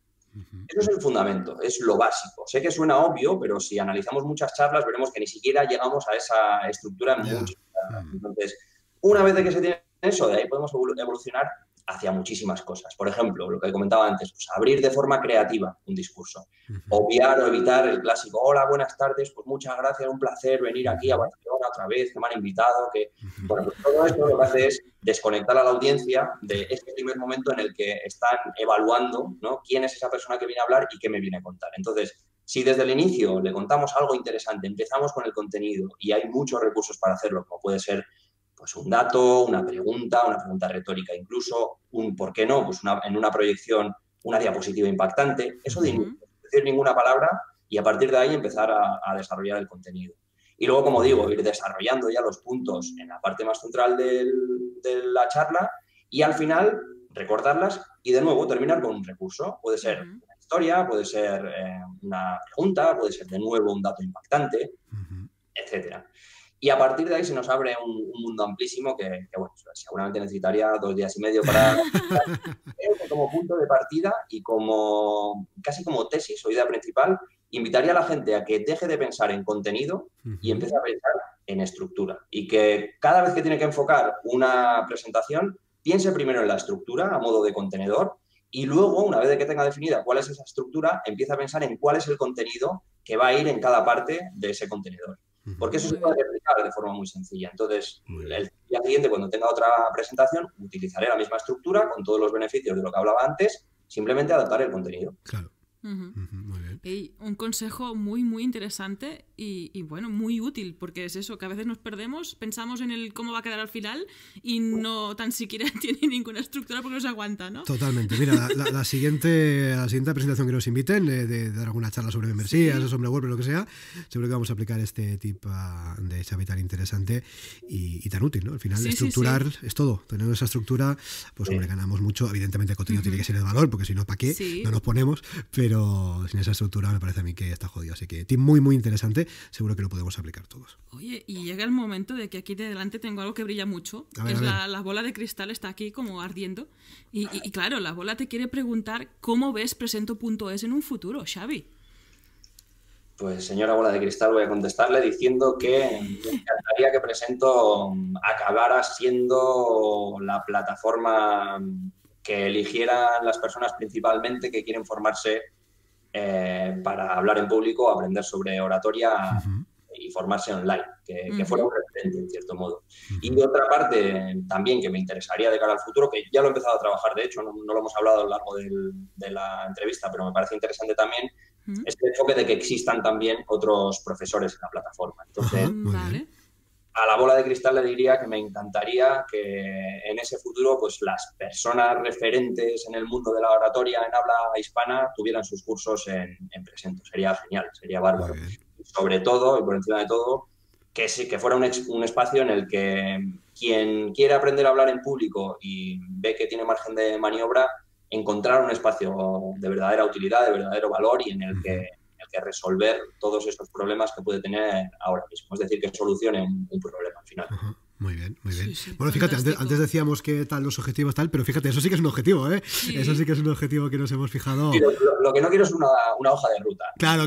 Eso es el fundamento, es lo básico. Sé que suena obvio, pero si analizamos muchas charlas veremos que ni siquiera llegamos a esa estructura en muchas charlas. Entonces, una vez de que se tiene eso, de ahí podemos evolucionar hacia muchísimas cosas. Por ejemplo, lo que comentaba antes, pues abrir de forma creativa un discurso. Obviar o evitar el clásico, hola, buenas tardes, pues muchas gracias, un placer venir aquí a Barcelona otra vez, que me han invitado, que... Bueno, pues todo esto lo que hace es desconectar a la audiencia de este primer momento en el que están evaluando, ¿no?, quién es esa persona que viene a hablar y qué me viene a contar. Entonces, si desde el inicio le contamos algo interesante, empezamos con el contenido y hay muchos recursos para hacerlo, como puede ser pues un dato, una pregunta retórica incluso, un por qué no, pues en una proyección, una diapositiva impactante, eso de no decir ninguna palabra y a partir de ahí empezar a desarrollar el contenido. Y luego, como digo, ir desarrollando ya los puntos en la parte más central de la charla y al final recordarlas y de nuevo terminar con un recurso. Puede ser una historia, puede ser una pregunta, puede ser de nuevo un dato impactante, etcétera. Y a partir de ahí se nos abre un mundo amplísimo que bueno, seguramente necesitaría 2 días y medio para... como punto de partida y casi como tesis o idea principal, invitaría a la gente a que deje de pensar en contenido y empiece a pensar en estructura. Y que cada vez que tiene que enfocar una presentación, piense primero en la estructura a modo de contenedor y luego, una vez que tenga definida cuál es esa estructura, empiece a pensar en cuál es el contenido que va a ir en cada parte de ese contenedor. Porque eso se puede replicar de forma muy sencilla. Entonces, el día siguiente, cuando tenga otra presentación, utilizaré la misma estructura con todos los beneficios de lo que hablaba antes, simplemente adaptar el contenido. Claro. Muy bien. Hey, un consejo muy, muy interesante y bueno, muy útil, porque es eso, que a veces nos perdemos, pensamos en el cómo va a quedar al final y no tan siquiera tiene ninguna estructura porque no se aguanta, ¿no? Totalmente. Mira, la siguiente presentación que nos inviten, de dar alguna charla sobre membresías o sobre WordPress, lo que sea, seguro que vamos a aplicar este tipo de Xavi tan interesante y tan útil, ¿no? Al final, estructurar es todo. Teniendo esa estructura, pues hombre, ganamos mucho. Evidentemente el contenido tiene que ser de valor, porque si no, ¿para qué? No nos ponemos, pero sin esa estructura me parece a mí que está jodido. Así que muy, muy interesante. Seguro que lo podemos aplicar todos. Oye, y llega el momento de que aquí de delante tengo algo que brilla mucho. La bola de cristal está aquí como ardiendo. Y claro, la bola te quiere preguntar cómo ves Presento.es en un futuro, Xavi. Pues señora bola de cristal, voy a contestarle diciendo que me encantaría que Presento acabara siendo la plataforma que eligieran las personas principalmente que quieren formarse para hablar en público, aprender sobre oratoria y formarse online, que fuera un referente en cierto modo. Y otra parte también que me interesaría de cara al futuro, que ya lo he empezado a trabajar, de hecho, no lo hemos hablado a lo largo de la entrevista, pero me parece interesante también, es el enfoque de que existan también otros profesores en la plataforma. Entonces, a la bola de cristal le diría que me encantaría que en ese futuro pues las personas referentes en el mundo de la oratoria en habla hispana tuvieran sus cursos en Presento. Sería genial, sería bárbaro. Sobre todo, y por encima de todo, que fuera un espacio en el que quien quiere aprender a hablar en público y ve que tiene margen de maniobra, encontrar un espacio de verdadera utilidad, de verdadero valor y en el que resolver todos esos problemas que puede tener ahora mismo. Es decir, que solucione un problema al final. Muy bien, muy bien. Sí, Bueno, fíjate, antes decíamos que tal los objetivos tal, pero fíjate, eso sí que es un objetivo, ¿eh? Sí. Eso sí que es un objetivo que nos hemos fijado. Sí, lo que no quiero es una hoja de ruta. Claro.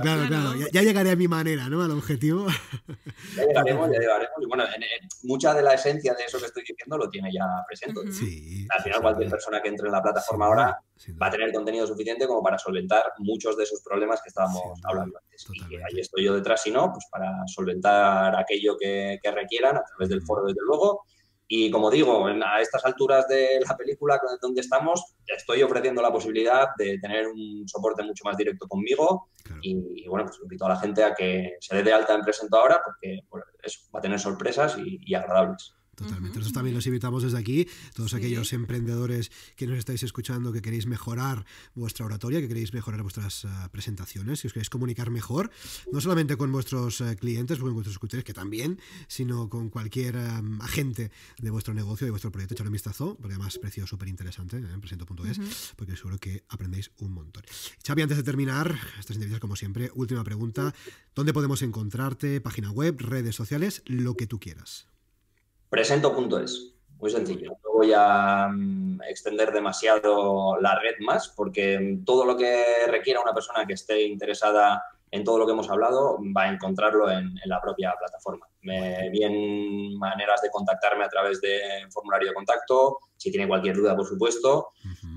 Ya llegaré a mi manera, ¿no? Al objetivo. Ya llegaremos. Y bueno, mucha de la esencia de eso que estoy diciendo lo tiene ya presente. Sí. Al final, cualquier persona que entre en la plataforma ahora va a tener contenido suficiente como para solventar muchos de esos problemas que estábamos hablando antes. Totalmente. Y ahí estoy yo detrás, si no, pues para solventar aquello que requieran a través del foro, desde luego. Y como digo, a estas alturas de la película donde estamos, estoy ofreciendo la posibilidad de tener un soporte mucho más directo conmigo. Claro. Y bueno, pues invito a la gente a que se dé de alta en Presento ahora, porque bueno, eso va a tener sorpresas y agradables. Totalmente. Nosotros también los invitamos desde aquí, todos aquellos emprendedores que nos estáis escuchando, que queréis mejorar vuestra oratoria, que queréis mejorar vuestras presentaciones, que os queréis comunicar mejor, no solamente con vuestros clientes, con vuestros escritores, que también, sino con cualquier agente de vuestro negocio, de vuestro proyecto. Echadle un vistazo, porque además precio súper interesante en presento.es, porque seguro que aprendéis un montón. Xavi, antes de terminar estas entrevistas, como siempre, última pregunta: ¿dónde podemos encontrarte? Página web, redes sociales, lo que tú quieras. Presento.es, muy sencillo. No voy a extender demasiado la red más, porque todo lo que requiera una persona que esté interesada en todo lo que hemos hablado va a encontrarlo en la propia plataforma. Bien maneras de contactarme a través de formulario de contacto, si tiene cualquier duda, por supuesto,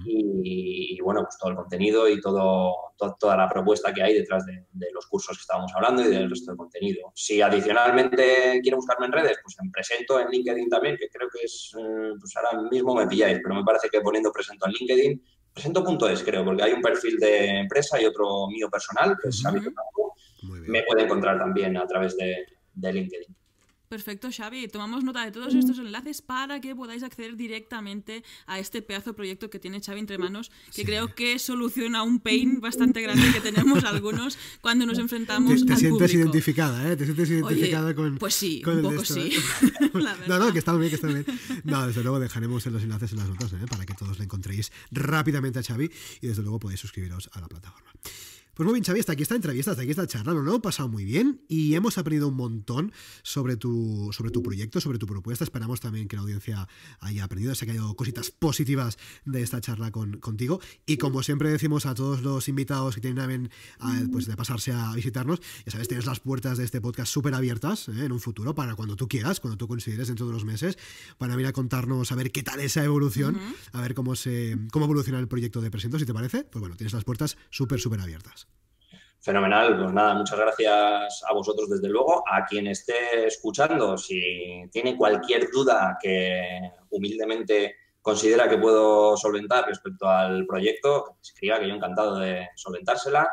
y bueno, pues todo el contenido y toda la propuesta que hay detrás de los cursos que estábamos hablando y del resto del contenido. Si adicionalmente quiere buscarme en redes, pues en Presento, en LinkedIn también, que creo que es, pues ahora mismo me pilláis, pero me parece que poniendo Presento en LinkedIn, Presento.es creo, porque hay un perfil de empresa y otro mío personal, que es Xavi Tocajo, me puede encontrar también a través de LinkedIn. Perfecto, Xavi. Tomamos nota de todos estos enlaces para que podáis acceder directamente a este pedazo de proyecto que tiene Xavi entre manos, que creo que soluciona un pain bastante grande que tenemos algunos cuando nos enfrentamos al público. Te sientes identificada, ¿eh? Te sientes identificada. Oye, con... Pues sí, con un poco esto, sí. No, que está muy bien, No, desde luego dejaremos los enlaces en las notas, para que todos le encontréis rápidamente a Xavi y desde luego podéis suscribiros a la plataforma. Pues muy bien, Xavi, hasta aquí esta entrevista, hasta aquí esta charla, lo hemos pasado muy bien y hemos aprendido un montón sobre tu proyecto, sobre tu propuesta. Esperamos también que la audiencia haya aprendido, se haya dado cositas positivas de esta charla contigo. Y como siempre decimos a todos los invitados que tienen pues de pasarse a visitarnos, ya sabes, tienes las puertas de este podcast súper abiertas en un futuro para cuando tú quieras, cuando tú consideres dentro de unos meses, para venir a contarnos, a ver qué tal esa evolución, a ver cómo evoluciona el proyecto de Presento, si te parece. Pues bueno, tienes las puertas súper abiertas. Fenomenal, pues nada, muchas gracias a vosotros desde luego, a quien esté escuchando, si tiene cualquier duda que humildemente considera que puedo solventar respecto al proyecto, que me escriba, que yo encantado de solventársela,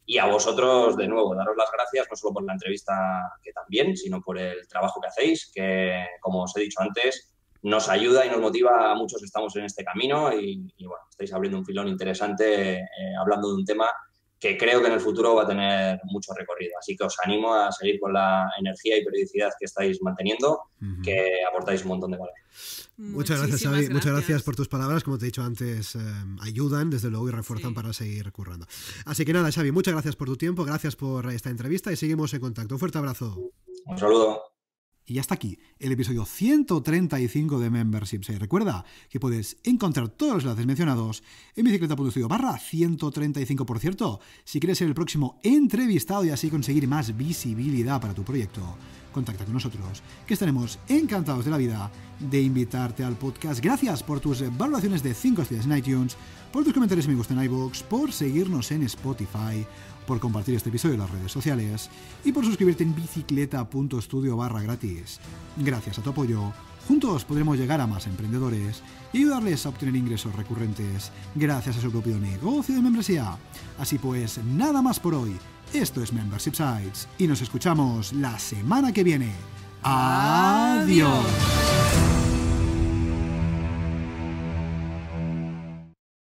y a vosotros de nuevo, daros las gracias no solo por la entrevista que también, sino por el trabajo que hacéis, que como os he dicho antes, nos ayuda y nos motiva a muchos que estamos en este camino y bueno, estáis abriendo un filón interesante hablando de un tema que creo que en el futuro va a tener mucho recorrido. Así que os animo a seguir con la energía y periodicidad que estáis manteniendo, que aportáis un montón de valor. Muchas gracias, Xavi. Muchas gracias por tus palabras. Como te he dicho antes, ayudan, desde luego, y refuerzan para seguir currando. Así que nada, Xavi, muchas gracias por tu tiempo, gracias por esta entrevista y seguimos en contacto. Un fuerte abrazo. Un saludo. Y hasta aquí el episodio 135 de Memberships. Recuerda que puedes encontrar todos los enlaces mencionados en bicicleta.studio/135. Por cierto, si quieres ser el próximo entrevistado y así conseguir más visibilidad para tu proyecto, contacta con nosotros, que estaremos encantados de la vida de invitarte al podcast. Gracias por tus valoraciones de 5 estrellas en iTunes, por tus comentarios y me gusta en iVoox, por seguirnos en Spotify, por compartir este episodio en las redes sociales y por suscribirte en bicicleta.studio/gratis. Gracias a tu apoyo, juntos podremos llegar a más emprendedores y ayudarles a obtener ingresos recurrentes gracias a su propio negocio de membresía. Así pues, nada más por hoy. Esto es Membership Sites y nos escuchamos la semana que viene. ¡Adiós!